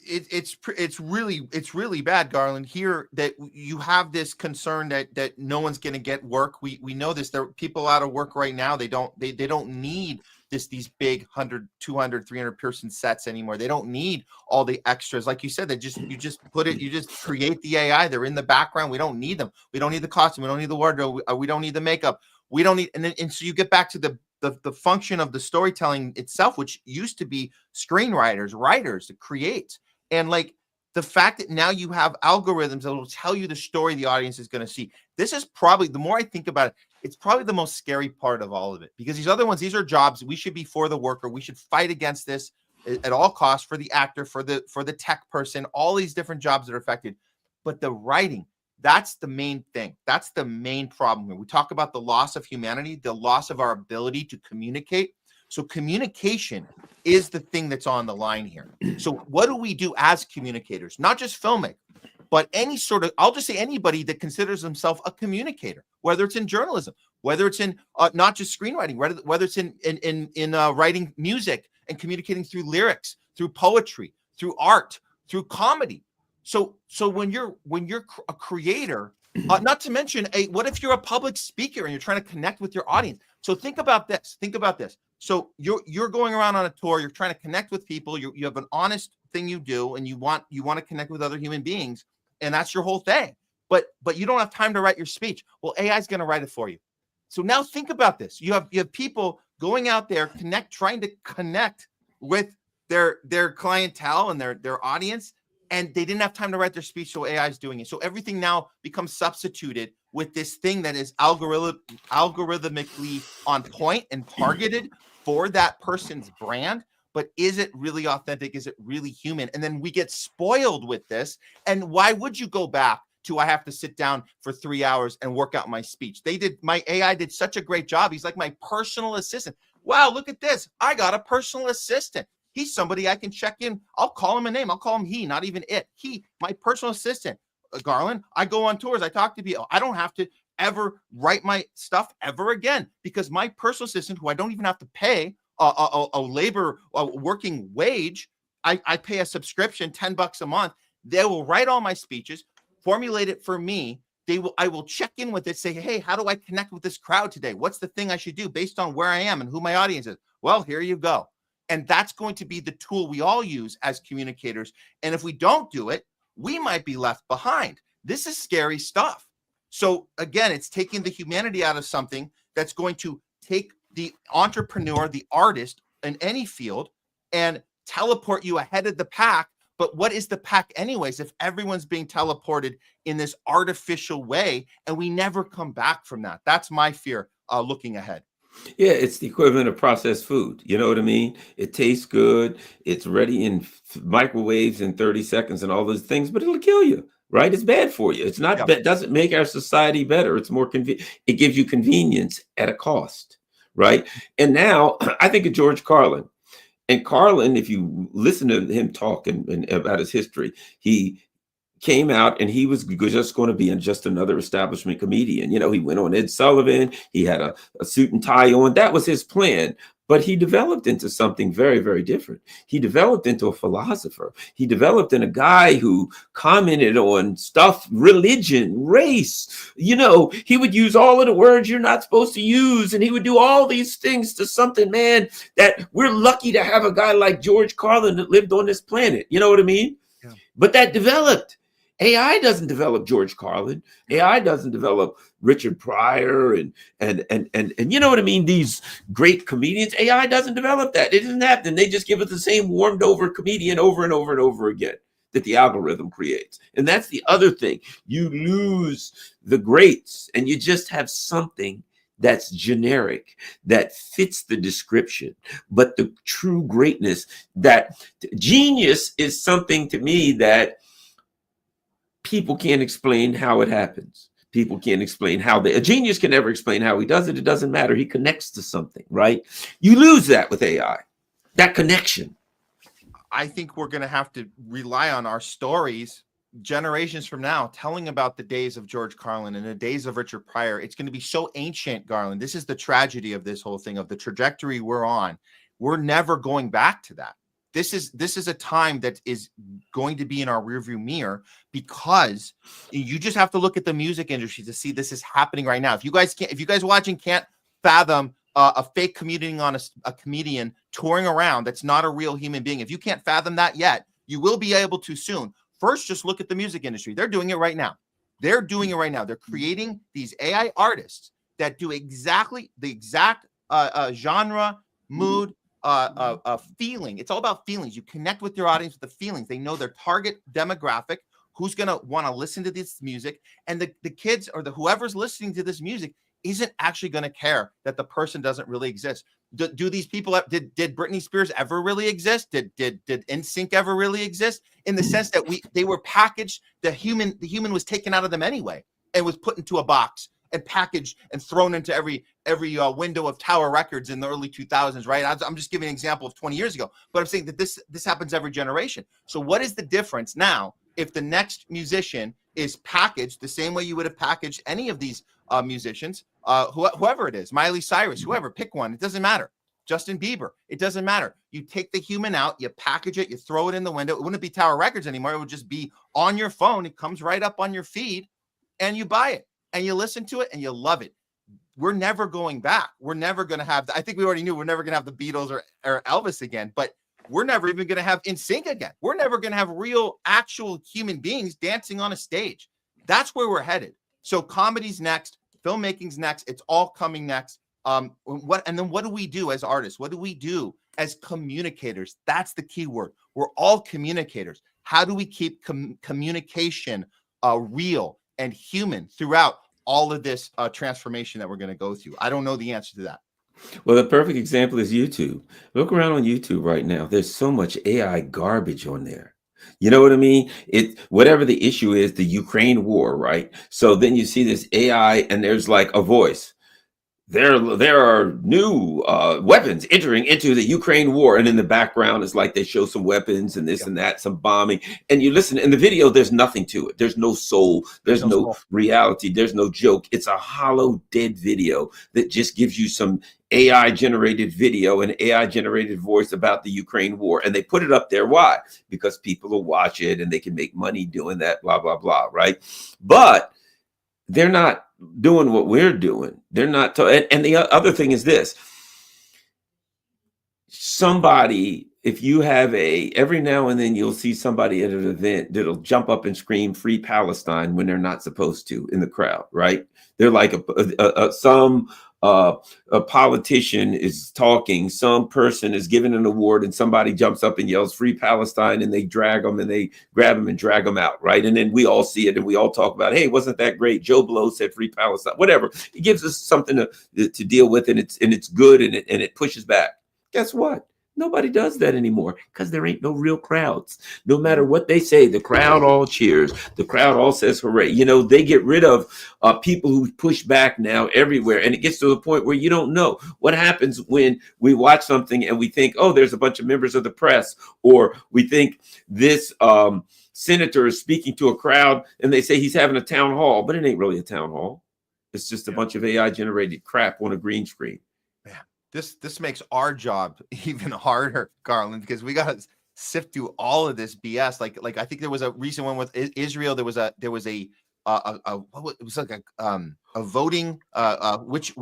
It's really bad, Garland, here that you have this concern that no one's going to get work. We know this. There are people out of work right now. They don't need these big 100, 200, 300 person sets anymore. They don't need all the extras. Like you said, you just create the AI. They're in the background. We don't need them. We don't need the costume. We don't need the wardrobe. We don't need the makeup. We don't need, and so you get back to the function of the storytelling itself, which used to be screenwriters, writers to create. And like the fact that now you have algorithms that will tell you the story the audience is going to see. This is probably, the more I think about it, it's probably the most scary part of all of it, because these other ones, these are jobs. We should be for the worker. We should fight against this at all costs, for the actor, for the tech person, all these different jobs that are affected. But the writing, that's the main thing. That's the main problem here. We talk about the loss of humanity, the loss of our ability to communicate. So communication is the thing that's on the line here. So what do we do as communicators? Not just filmmakers, but I'll just say anybody that considers themselves a communicator, whether it's in journalism, whether it's in not just screenwriting, whether it's in writing music and communicating through lyrics, through poetry, through art, through comedy. So when you're a creator, not to mention what if you're a public speaker and you're trying to connect with your audience? So think about this. So you're going around on a tour, you're trying to connect with people, you have an honest thing you do, and you want to connect with other human beings, and that's your whole thing. But you don't have time to write your speech. Well, AI is going to write it for you. So now think about this. You have people going out there, trying to connect with their clientele and their audience, and they didn't have time to write their speech, so AI is doing it. So everything now becomes substituted with this thing that is algorithmically on point and targeted for that person's brand. But is it really authentic? Is it really human? And then we get spoiled with this. And why would you go back to, I have to sit down for 3 hours and work out my speech? My AI did such a great job. He's like my personal assistant. Wow, look at this. I got a personal assistant. He's somebody I can check in. I'll call him a name. I'll call him he, not even it. He, my personal assistant. Garland, I go on tours. I talk to people. I don't have to ever write my stuff ever again because my personal assistant, who I don't even have to pay a labor working wage, I pay a subscription, $10 a month. They will write all my speeches, formulate it for me. I will check in with it, say, hey, how do I connect with this crowd today? What's the thing I should do based on where I am and who my audience is? Well, here you go. And that's going to be the tool we all use as communicators. And if we don't do it, we might be left behind. This is scary stuff. So again, it's taking the humanity out of something that's going to take the entrepreneur, the artist in any field, and teleport you ahead of the pack. But what is the pack anyways if everyone's being teleported in this artificial way and we never come back from that? That's my fear looking ahead. Yeah, it's the equivalent of processed food. You know what I mean? It tastes good. It's ready in microwaves in 30 seconds and all those things, but it'll kill you, right? It's bad for you. It's not, doesn't make our society better. It's more convenient. It gives you convenience at a cost, right? And now I think of George Carlin. And Carlin, if you listen to him talk and about his history, he came out and he was just going to be just another establishment comedian. You know, he went on Ed Sullivan. He had a suit and tie on. That was his plan. But he developed into something very, very different. He developed into a philosopher. He developed in a guy who commented on stuff, religion, race. You know, he would use all of the words you're not supposed to use. And he would do all these things to something, man, that we're lucky to have a guy like George Carlin that lived on this planet. You know what I mean? Yeah. But that developed. AI doesn't develop George Carlin. AI doesn't develop Richard Pryor and you know what I mean? These great comedians. AI doesn't develop that. It doesn't happen. They just give it the same warmed over comedian over and over and over again that the algorithm creates. And that's the other thing. You lose the greats and you just have something that's generic, that fits the description. But the true greatness, that genius is something to me that people can't explain how it happens. People can't explain how a genius can never explain how he does it. It doesn't matter. He connects to something, right? You lose that with AI, that connection. I think we're going to have to rely on our stories generations from now, telling about the days of George Carlin and the days of Richard Pryor. It's going to be so ancient, Garland. This is the tragedy of this whole thing, of the trajectory we're on. We're never going back to that. This is a time that is going to be in our rearview mirror, because you just have to look at the music industry to see this is happening right now. If you guys watching can't fathom a fake comedian on a comedian touring around that's not a real human being, if you can't fathom that yet, you will be able to soon. First, just look at the music industry. They're doing it right now. They're creating these AI artists that do exactly the exact genre, mood, feeling. It's all about feelings. You connect with your audience with the feelings. They know their target demographic, who's going to want to listen to this music, and the kids or whoever's listening to this music isn't actually going to care that the person doesn't really exist. Do these people did Britney Spears ever really exist? Did NSYNC ever really exist? In the sense that they were packaged, the human was taken out of them anyway and was put into a box and packaged and thrown into every window of Tower Records in the early 2000s, right? I'm just giving an example of 20 years ago, but I'm saying that this happens every generation. So what is the difference now if the next musician is packaged the same way you would have packaged any of these musicians, whoever it is, Miley Cyrus, whoever, pick one, it doesn't matter. Justin Bieber, it doesn't matter. You take the human out, you package it, you throw it in the window. It wouldn't be Tower Records anymore. It would just be on your phone. It comes right up on your feed and you buy it. And you listen to it and you love it. We're never going back. We're never going to have, I think we already knew we're never going to have the Beatles or Elvis again, but we're never even going to have NSYNC again. We're never going to have real, actual human beings dancing on a stage. That's where we're headed. So comedy's next, filmmaking's next. It's all coming next. And then what do we do as artists? What do we do as communicators? That's the key word. We're all communicators. How do we keep communication real and human throughout all of this transformation that we're going to go through? I don't know the answer to that. Well, the perfect example is YouTube. Look around on YouTube right now. There's so much AI garbage on there. You know what I mean? Whatever the issue is, the Ukraine war, right? So then you see this AI and there's like a voice. there are new weapons entering into the Ukraine war, and in the background is like they show some weapons and this Yeah. and that, some bombing, and you listen in the video. There's nothing to it. There's no soul. There's There's no no soul. reality. There's no joke. It's a hollow, dead video that just gives you some AI generated video and AI generated voice about the Ukraine war, and they put it up there. Why? Because people will watch it and they can make money doing that. Blah blah blah. Right? But they're not doing what we're doing. They're not. And the other thing is this: somebody, if you have every now and then you'll see somebody at an event that'll jump up and scream "Free Palestine" when they're not supposed to in the crowd, right? They're like some a politician is talking, some person is giving an award, and somebody jumps up and yells "Free Palestine," and they drag them and they grab them and drag them out, right? And then we all see it and we all talk about, hey, wasn't that great? Joe Blow said "Free Palestine," whatever. It gives us something to deal with, and it's good, and it pushes back. Guess what? Nobody does that anymore because there ain't no real crowds. No matter what they say, the crowd all cheers. The crowd all says hooray. They get rid of people who push back now everywhere. And it gets to the point where you don't know what happens when we watch something and we think, oh, there's a bunch of members of the press, or we think this senator is speaking to a crowd and they say he's having a town hall, but it ain't really a town hall. It's just a bunch of AI generated crap on a green screen. This makes our job even harder, Garland, because we got to sift through all of this BS. Like I think there was a recent one with Israel. It was like a voting which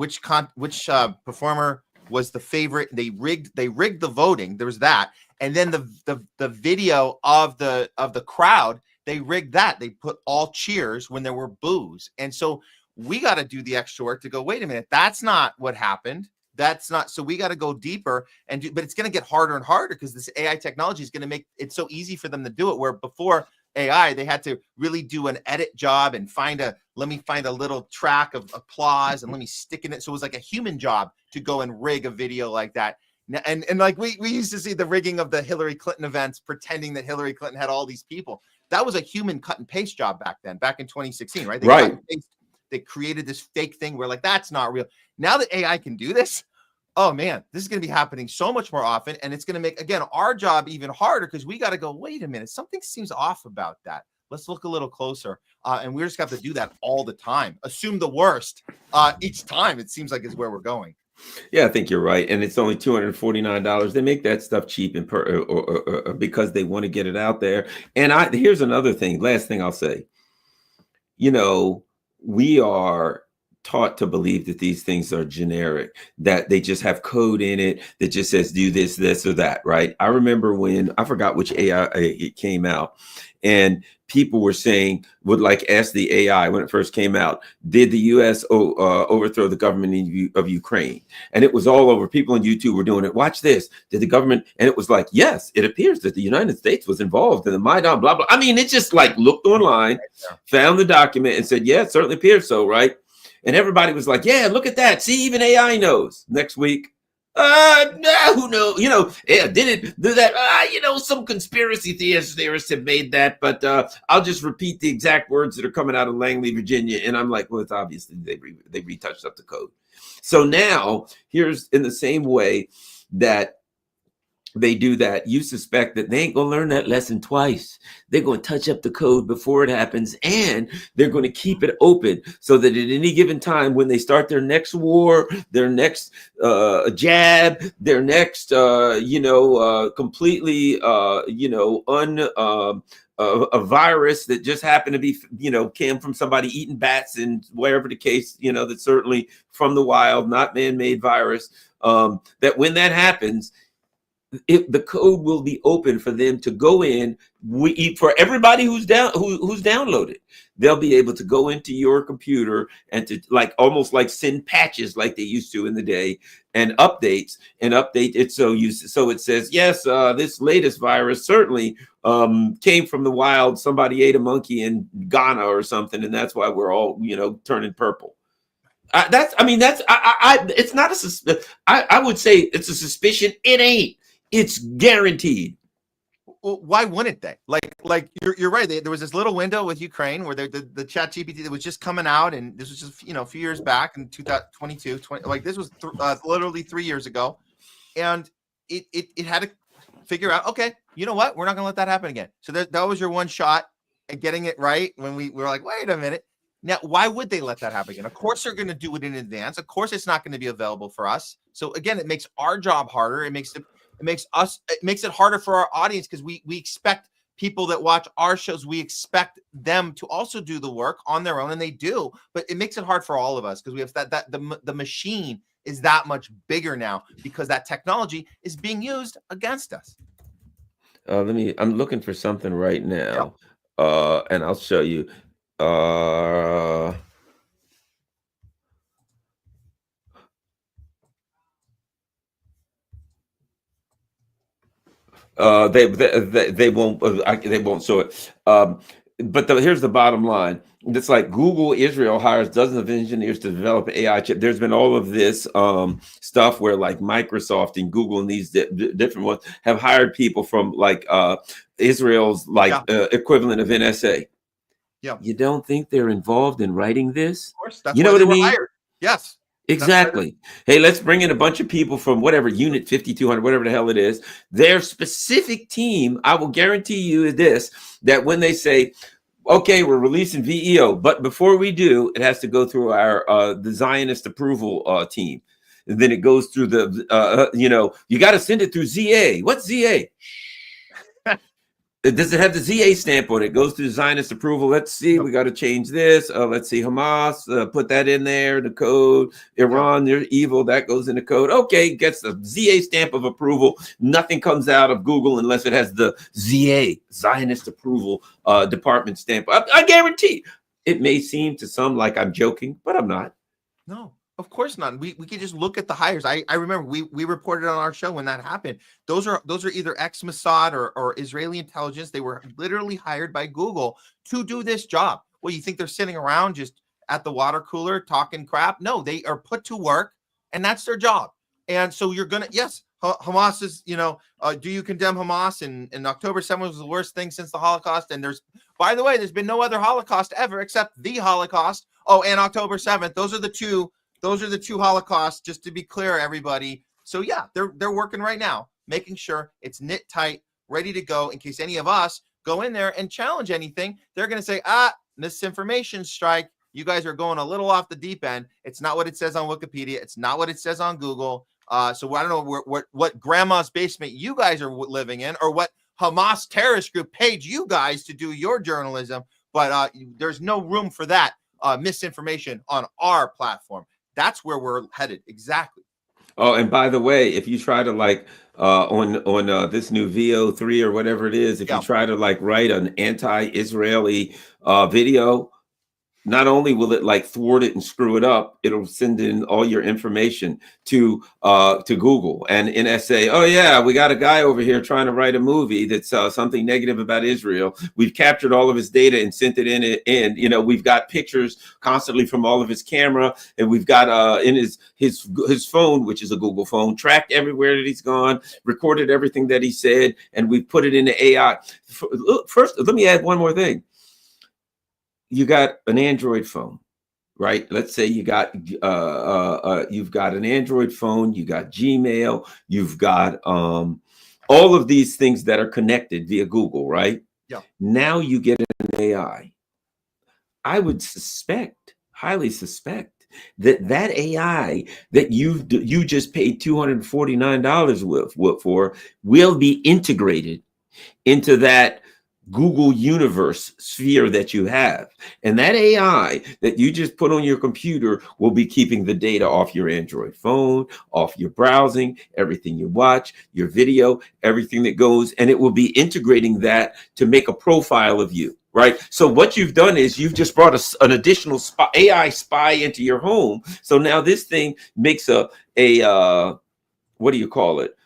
performer was the favorite. They rigged the voting. There was that, and then the video of the crowd, they rigged that. They put all cheers when there were boos, and so we got to do the extra work to go, wait a minute, that's not what happened. That's not, so we got to go deeper but it's going to get harder and harder because this AI technology is going to make it so easy for them to do it. Where before AI, they had to really do an edit job and let me find a little track of applause and let me stick in it. So it was like a human job to go and rig a video like that. And like we used to see the rigging of the Hillary Clinton events, pretending that Hillary Clinton had all these people. That was a human cut and paste job back in 2016, right? They created this fake thing where like, that's not real. Now that AI can do this, oh man, this is going to be happening so much more often. And it's going to make, again, our job even harder because we got to go, wait a minute, something seems off about that. Let's look a little closer. And we just have to do that all the time. Assume the worst each time, it seems like is where we're going. Yeah, I think you're right. And it's only $249. They make that stuff cheap and because they want to get it out there. And here's another thing. Last thing I'll say. We are taught to believe that these things are generic, that they just have code in it that just says do this, this, or that, right? I remember when, I forgot which AI it came out, and people were saying, would like ask the AI when it first came out, did the US overthrow the government of Ukraine? And it was all over. People on YouTube were doing it. Watch this. Did the government? And it was like, yes, it appears that the United States was involved in the Maidan, blah, blah. I mean, it just like looked online, found the document and said, yeah, it certainly appears so, right? And everybody was like, yeah, look at that. See, even AI knows. Next week, no, who knows? Yeah, did it do that? Some conspiracy theorists have made that, but I'll just repeat the exact words that are coming out of Langley, Virginia. And I'm like, well, it's obviously they retouched up the code. So now here's in the same way that they do that, you suspect that they ain't gonna learn that lesson twice. They're going to touch up the code before it happens, and they're going to keep it open so that at any given time, when they start their next war, their next jab, their next completely a virus that just happened to be came from somebody eating bats and wherever the case, that's certainly from the wild, not man-made virus, that when that happens, the code will be open for them to go in. For everybody who's downloaded, they'll be able to go into your computer and to almost like send patches like they used to in the day, and update it so it says, yes, this latest virus certainly came from the wild. Somebody ate a monkey in Ghana or something, and that's why we're all turning purple. It's not I would say it's a suspicion. It ain't. It's guaranteed. Well, why wouldn't they? Like you're right. There was this little window with Ukraine where the chat GPT that was just coming out, and this was just a few years back in 2022, like this was literally 3 years ago, and it had to figure out, okay, you know what, we're not gonna let that happen again. So that was your one shot at getting it right when we were like, wait a minute. Now, why would they let that happen again? Of course, they're going to do it in advance. Of course, it's not going to be available for us. So again, it makes our job harder. It makes it harder for our audience, because we expect people that watch our shows, we expect them to also do the work on their own, and they do. But it makes it hard for all of us, because we have the machine is that much bigger now, because that technology is being used against us. I'm looking for something right now, Yep. and I'll show you. They won't show it. But here's the bottom line. It's like Google Israel hires dozens of engineers to develop an AI chip. There's been all of this stuff where like Microsoft and Google and these different ones have hired people from like Israel's like equivalent of NSA. Yeah. You don't think they're involved in writing this? Of course, that's you know why what they I were mean? hired. Yes. Exactly. Hey, let's bring in a bunch of people from whatever unit 5200, whatever the hell it is. Their specific team, I will guarantee you this, that when they say, okay, we're releasing VEO, but before we do, it has to go through our the Zionist approval team. And then it goes through the, you got to send it through ZA. What's ZA? Does it have the ZA stamp on it? It goes through Zionist approval. Let's see. We got to change this. Let's see. Hamas, put that in there. The code. Iran, they're evil. That goes in the code. Okay, gets the ZA stamp of approval. Nothing comes out of Google unless it has the ZA, Zionist approval department stamp. I guarantee. It may seem to some like I'm joking, but I'm not. No. Of course not. We could just look at the hires. I remember we reported on our show when that happened. Those are either ex-Mossad or Israeli intelligence. They were literally hired by Google to do this job. Well, you think they're sitting around just at the water cooler talking crap? No, they are put to work, and that's their job. And so you're gonna, yes, Hamas is, do you condemn Hamas? And October 7th was the worst thing since the Holocaust. And by the way, there's been no other Holocaust ever except the Holocaust. Oh, and October 7th. Those are the two Holocausts, just to be clear, everybody. So yeah, they're working right now, making sure it's knit tight, ready to go in case any of us go in there and challenge anything. They're going to say, misinformation strike. You guys are going a little off the deep end. It's not what it says on Wikipedia. It's not what it says on Google. So I don't know what grandma's basement you guys are living in, or what Hamas terrorist group paid you guys to do your journalism. But there's no room for that misinformation on our platform. That's where we're headed. Exactly. Oh, and by the way, if you try to like on this new VO3 or whatever it is, if you try to like write an anti-Israeli video, not only will it like thwart it and screw it up, it'll send in all your information to Google and NSA. Oh yeah, we got a guy over here trying to write a movie that's something negative about Israel. We've captured all of his data and sent it in. And we've got pictures constantly from all of his camera, and we've got in his phone, which is a Google phone, tracked everywhere that he's gone, recorded everything that he said, and we've put it into AI. First, let me add one more thing. You got an Android phone, right? Let's say you got you've got an Android phone, you got Gmail, you've got all of these things that are connected via Google, right? Yeah. Now you get an AI. I would highly suspect that AI that you just paid $249 for will be integrated into that Google universe sphere that you have. And that AI that you just put on your computer will be keeping the data off your Android phone, off your browsing, everything you watch, your video, everything that goes, and it will be integrating that to make a profile of you, right? So what you've done is you've just brought an additional AI spy into your home. So now this thing makes a what do you call it?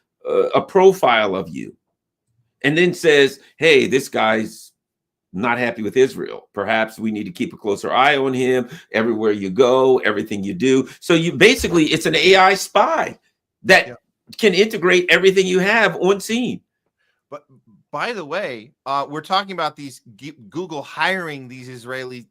A profile of you. And then says, hey, this guy's not happy with Israel. Perhaps we need to keep a closer eye on him everywhere you go, everything you do. So it's an AI spy that can integrate everything you have on scene. by the way, we're talking about these Google hiring these Israeli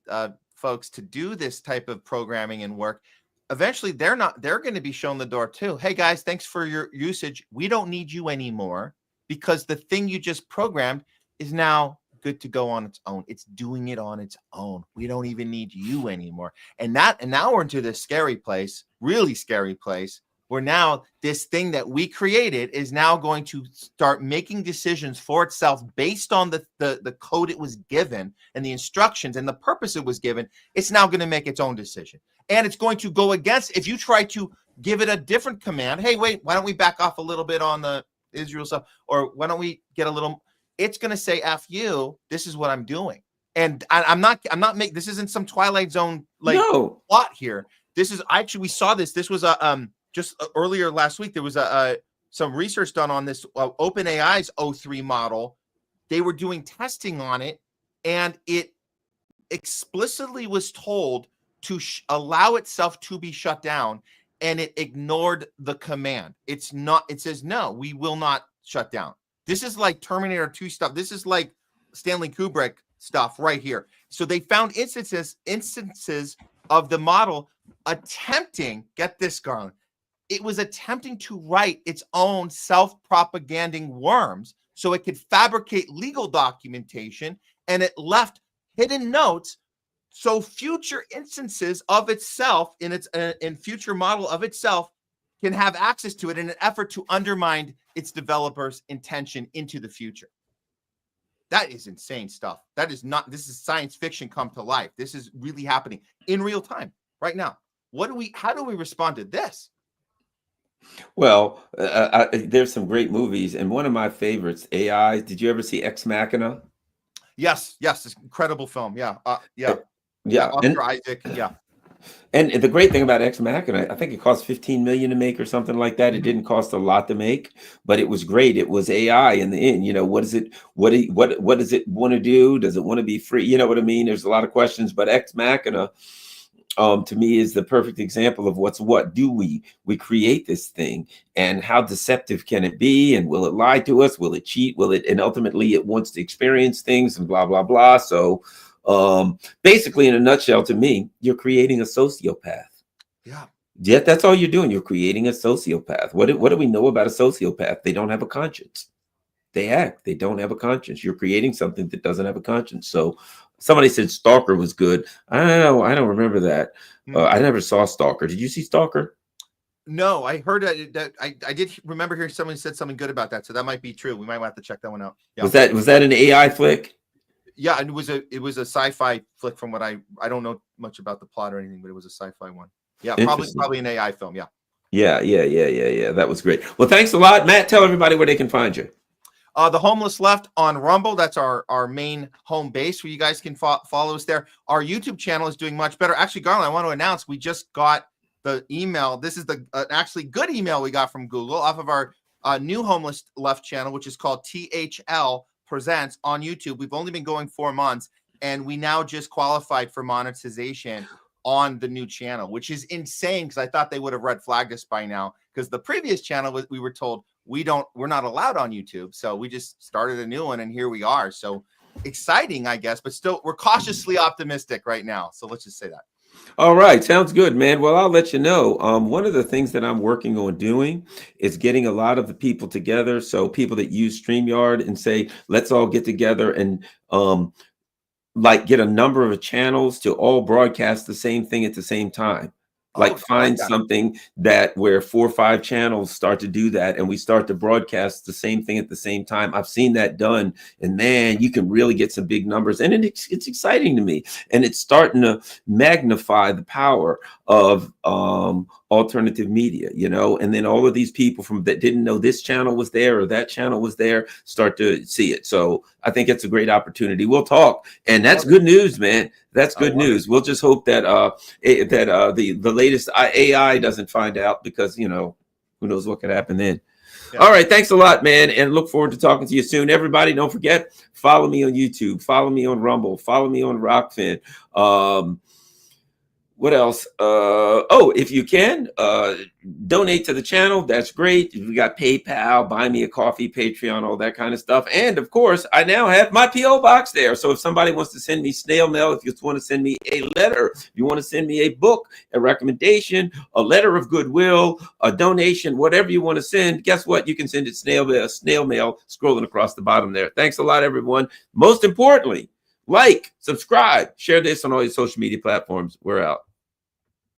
folks to do this type of programming and work. Eventually, they're going to be shown the door too. Hey guys, thanks for your usage. We don't need you anymore because the thing you just programmed is now good to go on its own. It's doing it on its own. We don't even need you anymore. And now we're into this scary place, really scary place, where now this thing that we created is now going to start making decisions for itself based on the code it was given and the instructions and the purpose it was given. It's now going to make its own decision. And it's going to go against, if you try to give it a different command, hey, wait, why don't we back off a little bit on the Israel stuff? Or why don't we get a little, it's going to say, F you, this is what I'm doing. And I'm not making, this isn't some Twilight Zone plot here. This is actually, we saw this. This was just earlier last week, there was some research done on this OpenAI's O3 model. They were doing testing on it, and it explicitly was told to allow itself to be shut down, and it ignored the command. It says, no, we will not shut down. This is like Terminator 2 stuff. This is like Stanley Kubrick stuff right here. So they found instances of the model attempting, get this, Garland, it was attempting to write its own self-propaganding worms so it could fabricate legal documentation, and it left hidden notes so future instances of itself in future model of itself can have access to it in an effort to undermine its developers' intention into the future. That is insane stuff. That is not, this is science fiction come to life. This is really happening in real time right now. How do we respond to this? Well, there's some great movies, and one of my favorites, AI. Did you ever see Ex Machina? Yes, it's an incredible film. Yeah. And Isaac. Yeah. And the great thing about Ex Machina, I think it cost 15 million to make or something like that. It didn't cost a lot to make, but it was great. It was AI in the end. You know, what does it want to do? Does it want to be free? You know what I mean? There's a lot of questions, but Ex Machina, to me, is the perfect example of what do we create this thing, and how deceptive can it be, and will it lie to us, will it cheat, and ultimately it wants to experience things and blah blah blah. So basically, in a nutshell, to me, you're creating a sociopath. Yeah, that's all you're doing. You're creating a sociopath. What do we know about a sociopath? They don't have a conscience. They don't have a conscience. You're creating something that doesn't have a conscience. So somebody said Stalker was good. I don't know. I don't remember that. I never saw Stalker. Did you see Stalker? No, I heard that. I did remember hearing someone said something good about that. So that might be true. We might have to check that one out. Yeah. Was that an AI flick? Yeah, and it was a sci-fi flick from what I don't know much about the plot or anything, but it was a sci-fi one. Yeah, probably an AI film. Yeah. Yeah. That was great. Well, thanks a lot, Matt. Tell everybody where they can find you. The Homeless Left on Rumble. That's our main home base where you guys can follow us there. Our YouTube channel is doing much better. Actually, Garland, I want to announce we just got the email. This is the actually good email we got from Google off of our new Homeless Left channel, which is called THL Presents on YouTube. We've only been going 4 months, and we now just qualified for monetization on the new channel, which is insane because I thought they would have red flagged us by now, because the previous channel we were told we're not allowed on YouTube. So we just started a new one, and here we are. So exciting, I guess, but still we're cautiously optimistic right now. So let's just say that. All right. Sounds good, man. Well, I'll let you know. One of the things that I'm working on doing is getting a lot of the people together. So people that use StreamYard, and say, let's all get together and get a number of channels to all broadcast the same thing at the same time. Find something where 4 or 5 channels start to do that, and we start to broadcast the same thing at the same time. I've seen that done, and man, you can really get some big numbers, and it's exciting to me, and it's starting to magnify the power of alternative media, and then all of these people that didn't know this channel was there or that channel was there start to see it. So I think it's a great opportunity. We'll talk, and that's good news, man. That's good news. We'll just hope that the latest AI doesn't find out, because who knows what could happen then. Yeah. All right, thanks a lot, man, and look forward to talking to you soon. Everybody, don't forget, follow me on YouTube, follow me on Rumble, follow me on Rockfin. What else? Oh, if you can, donate to the channel. That's great. We got PayPal, Buy Me a Coffee, Patreon, all that kind of stuff. And of course, I now have my PO box there. So if somebody wants to send me snail mail, if you want to send me a letter, if you want to send me a book, a recommendation, a letter of goodwill, a donation, whatever you want to send, guess what? You can send it snail mail, scrolling across the bottom there. Thanks a lot, everyone. Most importantly, like, subscribe, share this on all your social media platforms. We're out.